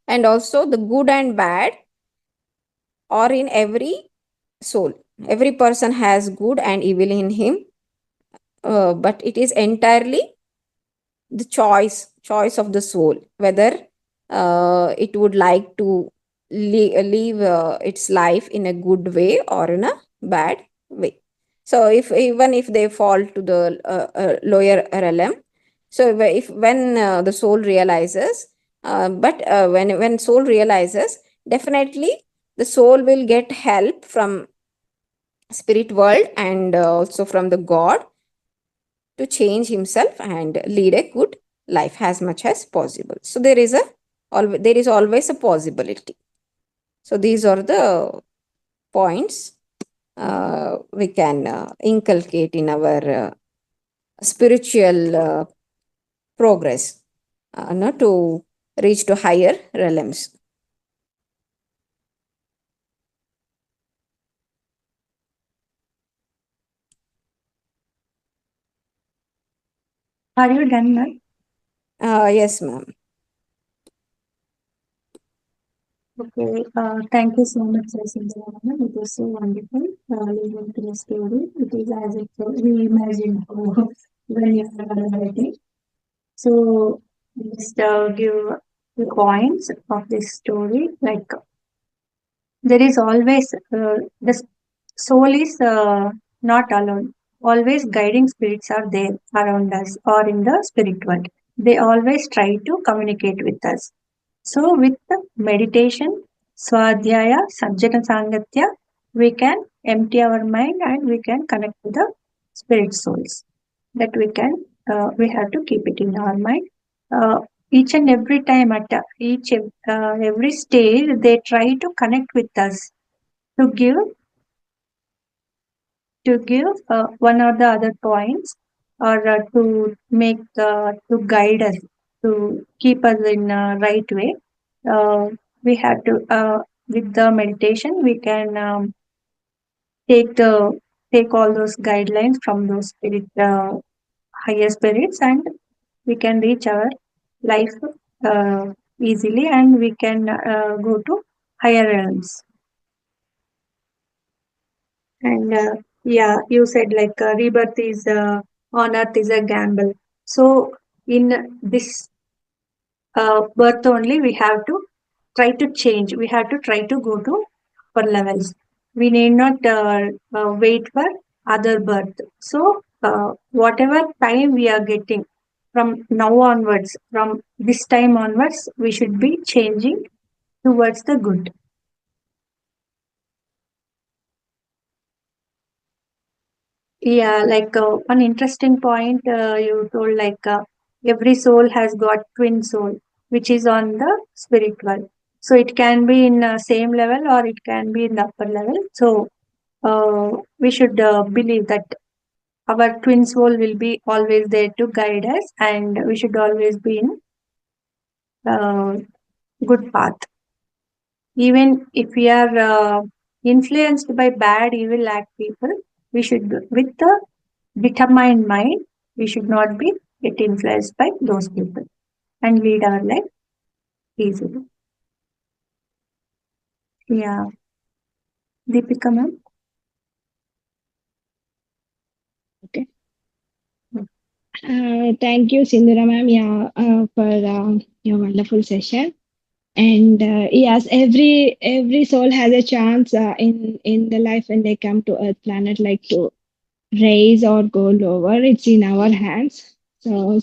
And also, the good and bad are in every soul. Every person has good and evil in him, but it is entirely the choice of the soul, whether it would like to live its life in a good way or in a bad way. So if even if they fall to the lower realm, so if when the soul realizes, but when soul realizes, definitely the soul will get help from spirit world and also from the god to change himself and lead a good life as much as possible. So there is always a possibility. So these are the points we can inculcate in our spiritual progress, to reach to higher realms. Are you done, ma'am? Yes, ma'am. Okay, thank you so much, Sindhura. It was so wonderful listening to the story. It is as if we imagined when you are writing. So, just give the points of this story. Like, there is always the soul is not alone. Always guiding spirits are there around us or in the spirit world. They always try to communicate with us. So, with the meditation, swadhyaya, sajjana sangatya, we can empty our mind and we can connect to the spirit souls. That we have to keep it in our mind. Uh, each and every time at every stage, they try to connect with us to give one or the other points or to guide us to keep us in right way. uh, we have to with the meditation we can take the take all those guidelines from those higher spirits, and we can reach our life uh, easily, and we can go to higher realms. And yeah, you said like rebirth is on earth is a gamble. So in this birth only, we have to try to change. We have to try to go to upper levels. We need not wait for other birth. So whatever time we are getting from now onwards, from this time onwards, we should be changing towards the good. Yeah, like one interesting point you told, like every soul has got twin soul, which is on the spirit world. So it can be in same level or it can be in the upper level. So we should believe that our twin soul will be always there to guide us, and we should always be in good path. Even if we are influenced by bad, evil act people, we should, with the determined mind, we should not be get influenced by those people and lead our life easily. Yeah, Deepika ma'am. Okay. Thank you, Sindhura ma'am, yeah, for your wonderful session. And yes, every soul has a chance in the life when they come to Earth planet, like to raise or go lower. It's in our hands. So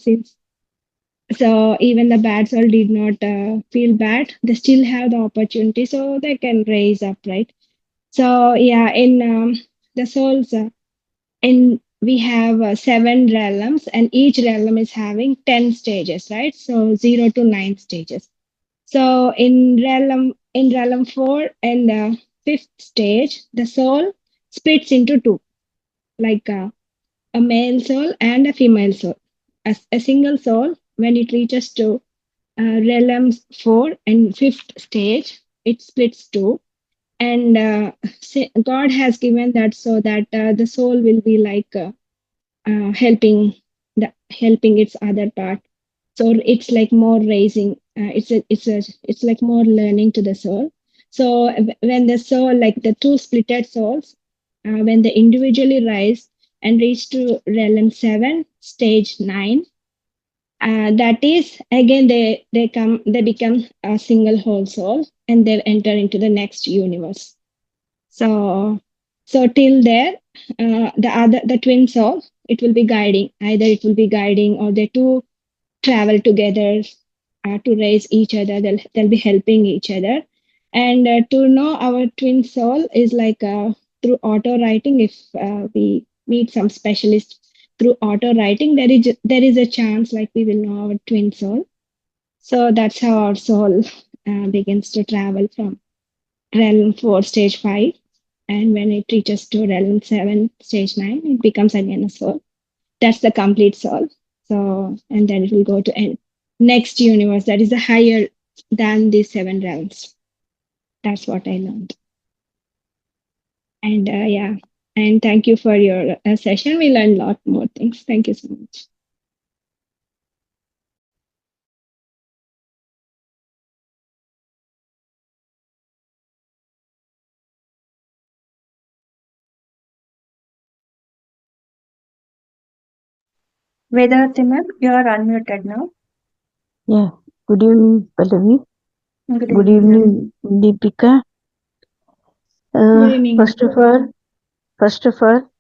even the bad soul did not feel bad. They still have the opportunity, so they can raise up, right? So yeah, in the souls. And we have 7 realms, and each realm is having 10 stages, right? So 0 to 9 stages. So in realm 4 and fifth stage, the soul splits into two, like a male soul and a female soul. As a single soul, when it reaches to realm 4 and fifth stage, it splits two. And God has given that so that the soul will be like helping its other part. So it's like more raising, it's like more learning to the soul. So when the soul, like the two splitted souls, when they individually rise and reach to realm 7 stage 9, that is again they become a single whole soul, and they enter into the next universe. So, so till there, the twin soul, it will be guiding. Either it will be guiding, or the two travel together to raise each other. They'll be helping each other. And to know our twin soul is like through auto writing. If we meet some specialist through auto writing, there is a chance like we will know our twin soul. So that's how our soul begins to travel from realm 4, stage 5. And when it reaches to realm 7, stage 9, it becomes again a soul. That's the complete soul. So, and then it will go to next universe that is the higher than the 7 realms. That's what I learned. And yeah, and thank you for your session. We learned a lot more things. Thank you so much. Vedavati ma'am, you are unmuted now. Yeah. Good evening, Pallavi. Good Good evening, ma'am. evening, Deepika. Good evening. First of all,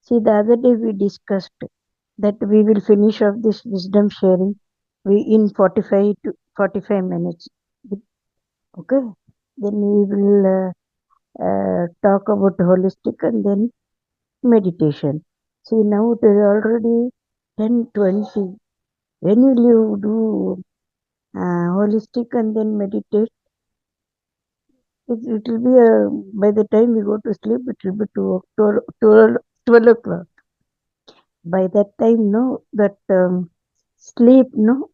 see, the other day we discussed that we will finish off this wisdom sharing in 45 to 45 minutes. Okay. Then we will talk about holistic and then meditation. See, now it is already 10:20. When will you do holistic and then meditate? It will be by the time we go to sleep, it will be 12 o'clock. By that time, no, that sleep, no,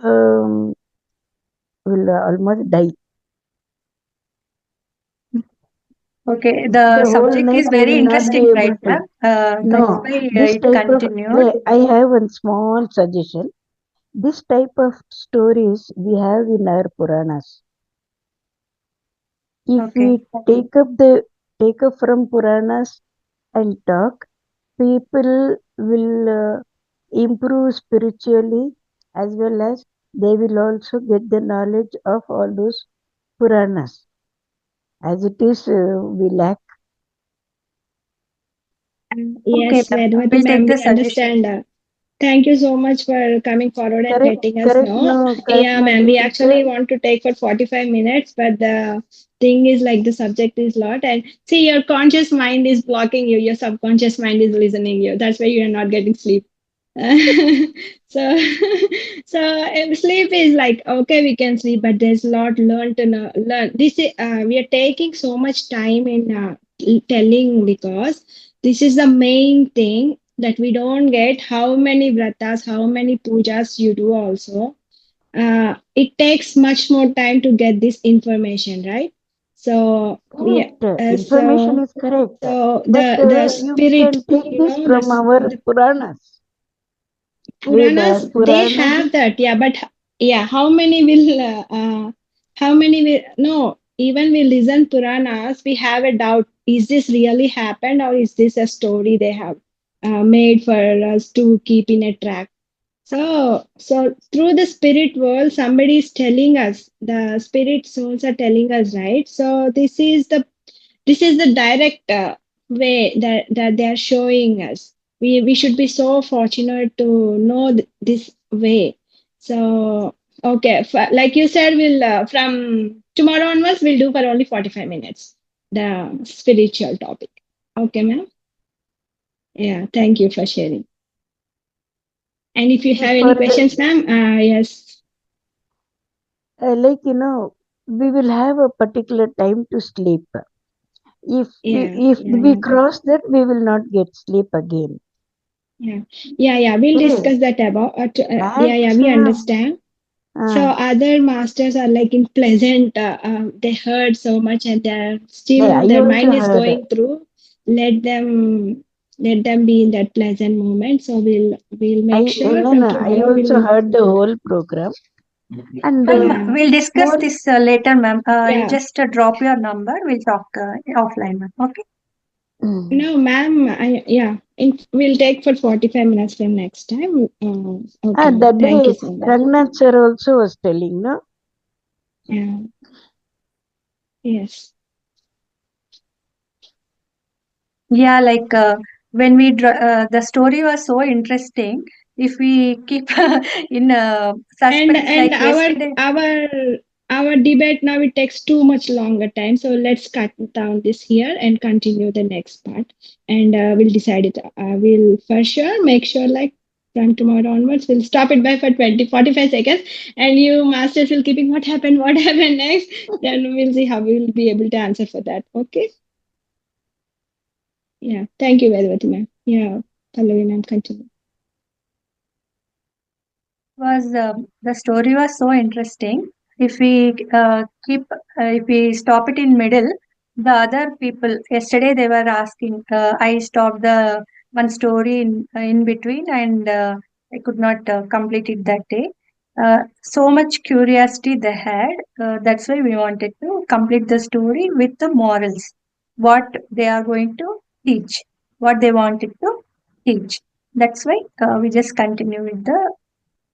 um, will almost die. Okay, The the whole subject night is we very will not be interesting, right, able to. ma'am? That's No, why this it type of, continued. I have one small suggestion. This type of stories we have in our Puranas. If Okay. we take up from Puranas and talk, people will improve spiritually as well as they will also get the knowledge of all those Puranas. As it is, we lack. Okay, Yes, ma'am. Vedvati We'll take ma'am, the we suggestion. understand. Thank you so much for coming forward and Correct, letting us correct, know. no, correct, Yeah, no, ma'am, we actually Deepika. want to take for 45 minutes, but the thing is like the subject is lot. And see, your conscious mind is blocking you, your subconscious mind is listening you. That's why you are not getting sleep. so sleep is like okay we can sleep but there's a lot learn to know learn this is we are taking so much time in telling because this is the main thing that we don't get how many vratas how many pujas you do also it takes much more time to get this information right so we Correct, information so is correct. so But the you spirit can take you this know from our the Puranas, Puranas, Vedas, they Puranas. have that, yeah, but yeah, how many will, no, even we listen Puranas, we have a doubt, is this really happened or is this a story they have made for us to keep in a track? So through the spirit world, somebody is telling us, the spirit souls are telling us, right? So this is the direct way that they are showing us. We should be so fortunate to know this way. So okay, like you said, we'll from tomorrow onwards we'll do for only 45 minutes the spiritual topic. Okay, ma'am. Yeah, thank you for sharing. And if you have For any questions, ma'am, yes. like we will have a particular time to sleep. Yeah, If yeah, we yeah. cross that, we will not get sleep again. Yeah, yeah. We'll Okay, discuss that about. Yeah. We maximum. understand. So Uh, other masters are like in pleasant. They heard so much, and they're yeah, still I their also mind is heard. going through. Let them, let them be in that pleasant moment. So we'll make sure No, from no, I tomorrow. also We'll heard the whole program, and Ma'am, yeah we'll discuss more. this later, ma'am. You yeah. just drop your number. We'll talk offline, ma'am. Okay. Mm. No, ma'am. Yeah. We'll take for 45 minutes from next time. Okay, ma'am. That Thank you day, so much. Rangnath sir also was telling, no? Yeah. Yes. Yeah, like when the story was so interesting. If we keep in and suspense and like yesterday, our our debate now it takes too much longer time. So let's cut down this here and continue the next part. And we'll decide it. We'll for sure make sure like from tomorrow onwards, we'll stop it by for 20-45 seconds. And you masters will keeping what happened, what happened next. Then we'll see how we'll be able to answer for that. Okay. Yeah. Thank you, Vedvati ma'am. Yeah. Pallavi ma'am, continue. Was the story was so interesting. If we if we stop it in middle, the other people yesterday they were asking. I stopped the one story in between, and I could not complete it that day. So much curiosity they had. That's why we wanted to complete the story with the morals, what they are going to teach, what they wanted to teach. That's why we just continue with the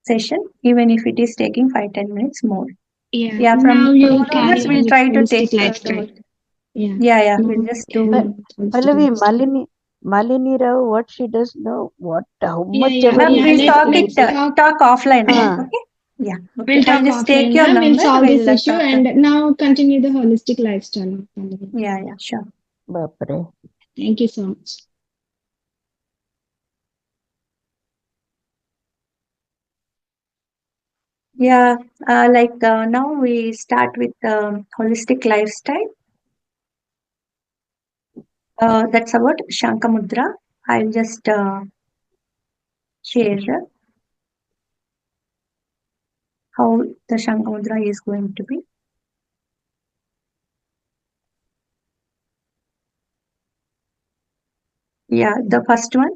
session, even if it is taking 5-10 minutes more. Yeah. Yeah, Now from you'll tomorrow carry onwards, on we'll with try to holistic take the lifestyle. whole. Yeah. Yeah, Now we'll we'll just carry do. on with holistic Pallavi, lifestyle. Malini Rao, what she does know, what, how Yeah, much yeah, ever Ma'am, we yeah. we'll talk discuss. it, Let's talk. talk offline, ma'am. Ah, Okay? Yeah, okay. We'll I'll talk just take offline, your ma'am. We'll number. solve this We'll issue talk. and now continue the holistic lifestyle. Yeah, yeah, sure. Bapre. Thank you so much. Yeah, now we start with holistic lifestyle. That's about Shankha Mudra. I'll just share how the Shankha Mudra is going to be. Yeah, the first one.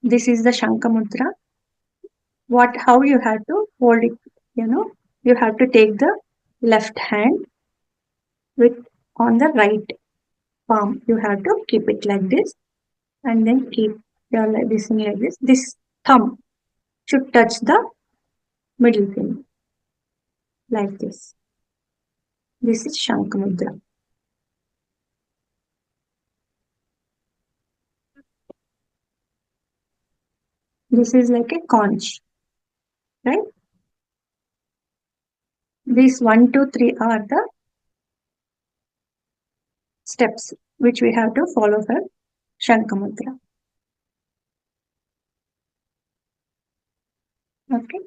This is the Shankha Mudra. How you have to hold it, you have to take the left hand with on the right palm. You have to keep it like this and then keep your this thing like this. This thumb should touch the middle finger like this. This is Shankha Mudra. This is like a conch, right? These 1, 2, 3 are the steps which we have to follow for Shankha Mudra. Okay.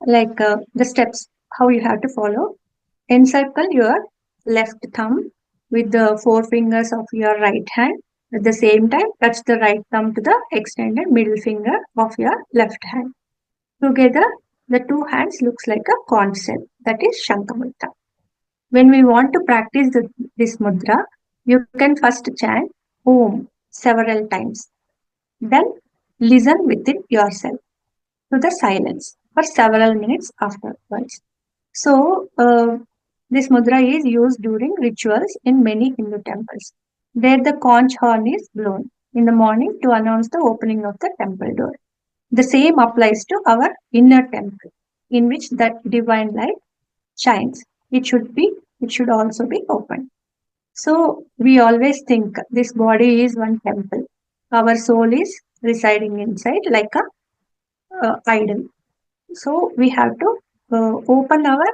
The steps, how you have to follow. Encircle your left thumb with the four fingers of your right hand. At the same time, touch the right thumb to the extended middle finger of your left hand. Together, the two hands looks like a conch shell. That is Shankha Mudra. When we want to practice this mudra, you can first chant Om several times. Then listen within yourself to the silence for several minutes afterwards. So, this mudra is used during rituals in many Hindu temples. There, the conch horn is blown in the morning to announce the opening of the temple door. The same applies to our inner temple, in which the divine light shines. It should be, it should also be open. So, we always think this body is one temple. Our soul is residing inside like a idol. So, we have to open our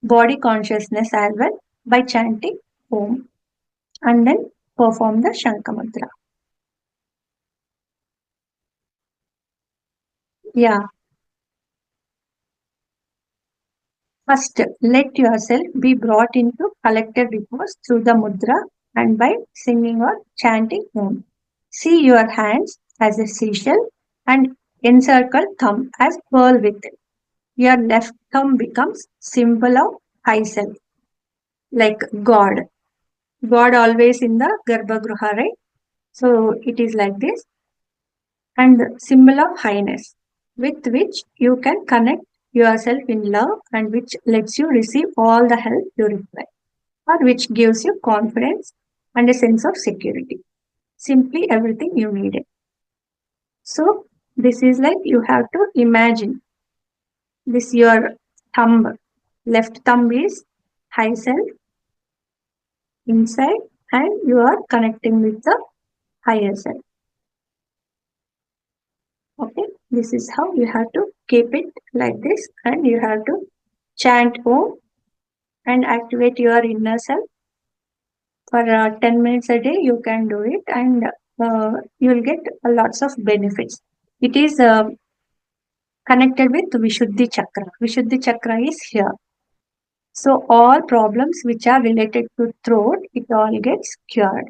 body consciousness as well by chanting Om and then perform the Shankha Mudra. Yeah, first let yourself be brought into collective repose through the mudra and by singing or chanting Om. See your hands as a seashell and encircle thumb as pearl with it. Your left thumb becomes symbol of high self, like God. God always in the Garbhagruha, right? So it is like this, and symbol of highness, with which you can connect yourself in love and which lets you receive all the help you require, or which gives you confidence and a sense of security. Simply everything you needed. So this is like you have to imagine this your thumb, left thumb is high self inside, and you are connecting with the higher self. Okay, this is how you have to keep it like this, and you have to chant Om and activate your inner self for 10 minutes a day. You can do it, and you will get lots of benefits. It is connected with Vishuddhi Chakra. Vishuddhi Chakra is here. So all problems which are related to throat, it all gets cured.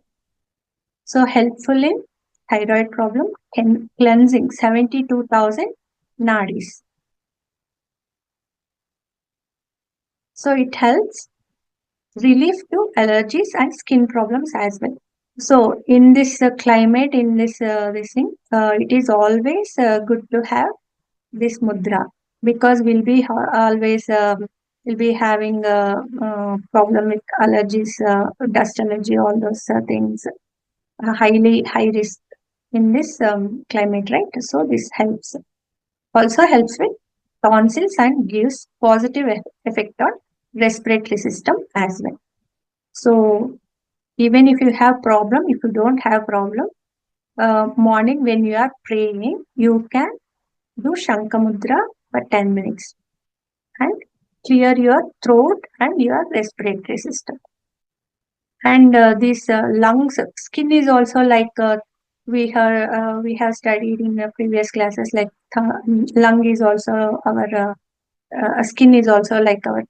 So helpful in thyroid problem, cleansing 72,000 nadis. So it helps relief to allergies and skin problems as well. So in this climate, in this thing, it is always good to have this mudra, because we'll be always will be having a problem with allergies, dust allergy, all those things, highly high risk in this climate, right? So this helps. Also helps with tonsils and gives positive effect on respiratory system as well. So even if you have problem, if you don't have problem, morning when you are praying, you can do Shankha Mudra for 10 minutes and clear your throat and your respiratory system. And these lungs, skin is also like we have studied in the previous classes, like lung is also our skin is also like our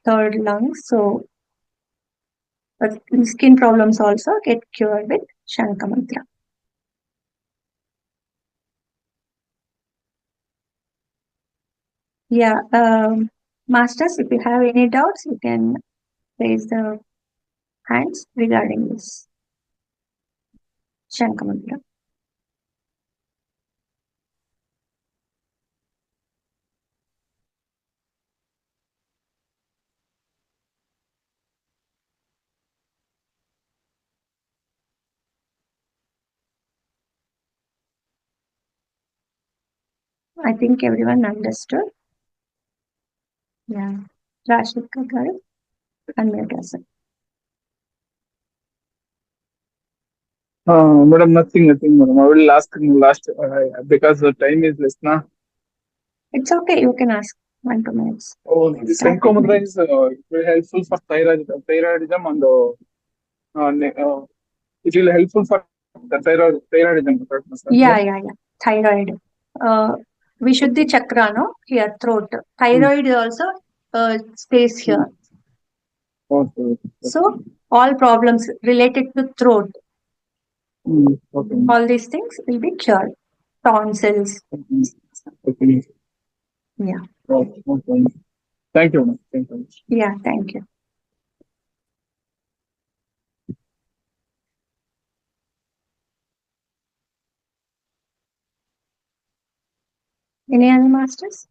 third lung. So skin problems also get cured with Shankha Mantra. Yeah, masters, if you have any doubts, you can raise the hands regarding this Shankha Mantra. I think everyone understood. Yeah, Rashika Garu, unmute yourself. Madam, nothing, madam. I will ask in last because the time is less now. It's okay, you can ask 1-2 minutes. Oh, this Start Shankha with Mudra is very helpful for thyroidism and it will helpful for the thyroidism. Correct, sir? Yeah. Thyroid. Vishuddhi chakra, no? Here, throat. Thyroid also stays here. Okay. So, all problems related to throat, Okay. all these things will be cured. Tonsils. Okay. Yeah. Okay. Thank you, madam. Thank you. Yeah, thank you. Any other masters?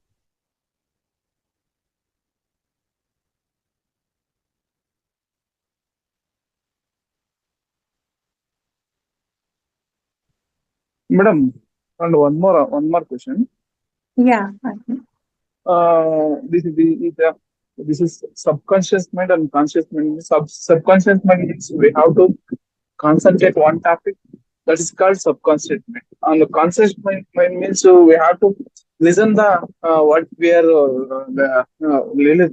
Madam, and one more question. Yeah. This is subconscious mind and conscious mind. Subconscious mind means we have to concentrate one topic. That is called subconscious mind. And the conscious mind means we have to listen the what we are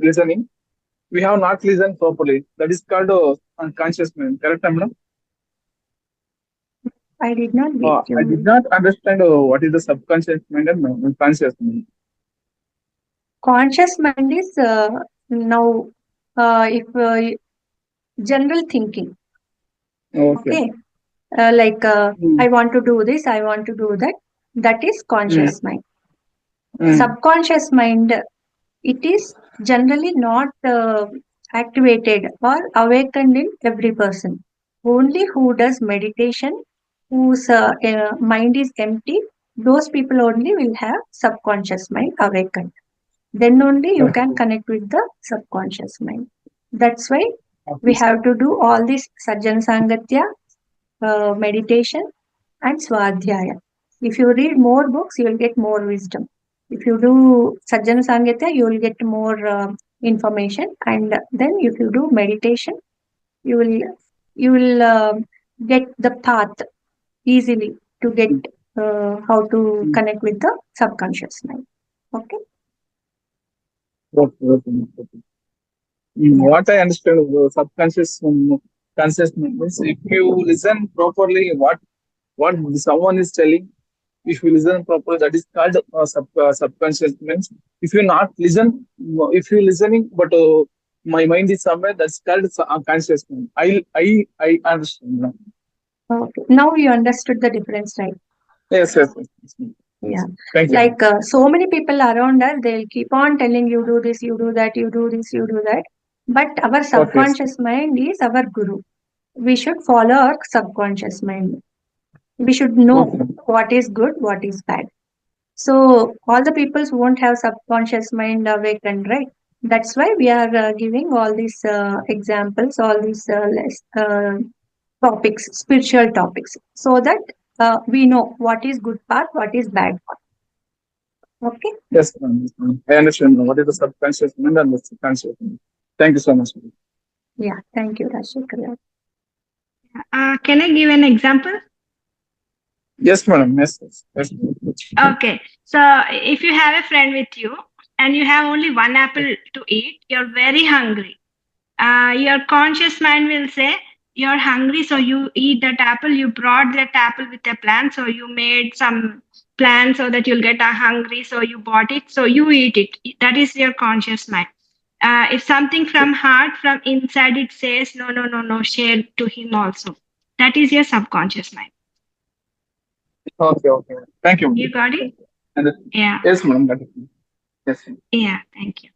listening. We have not listened properly. That is called unconscious mind. Correct, madam? I did not get you. I did not understand what is the subconscious mind and conscious mind. Conscious mind is now if general thinking. Okay. Like I want to do this, I want to do that. That is conscious mind. Subconscious mind, it is generally not activated or awakened in every person. Only who does meditation, whose mind is empty, those people only will have subconscious mind awakened. Then only you can connect with the subconscious mind. That's why we have to do all this Sajjan Sangatya, meditation, and Swadhyaya. If you read more books, you will get more wisdom. If you do Sajjana Sangatya, you will get more information, and then if you do meditation, you will get the path easily to get how to Mm. connect with the subconscious mind. Okay. Okay, okay, okay. Yeah. What I understand of the subconscious consciousness means if you listen properly, what someone is telling, if you listen properly, that is called subconscious. Means if you not listen, if you listening, but my mind is somewhere, that's called conscious mind. I understand now. Okay. Now you understood the difference, right? Yes, yes, yes, yes. Yeah. Thank you. Like so many people around us, they'll keep on telling you do this, you do that, you do this, you do that. But our Okay. subconscious mind is our guru. We should follow our subconscious mind. We should know Okay. what is good, what is bad. So all the peoples won't have subconscious mind awakened, right? That's why we are giving all these examples, all these topics, spiritual topics, so that we know what is good path, what is bad path. Okay. Yes, ma'am. Yes, ma'am. I understand now what is the subconscious mind and the conscious mind. Thank you so much. Yeah. Thank you, Rashikar. Can I give an example? Yes, madam. Yes, yes, yes. Madam. Okay. So if you have a friend with you and you have only one apple to eat, you're very hungry. Your conscious mind will say, you're hungry, so you eat that apple. You brought that apple with a plan, so you made some plan so that you'll get hungry, so you bought it, so you eat it. That is your conscious mind. If something from heart, from inside, it says, no, no, no, no, share to him also. That is your subconscious mind. Okay, okay. Thank you. You got it? Thank you. And Yeah. yes, madam. Got it. Yes. Madam. Yeah. Thank you.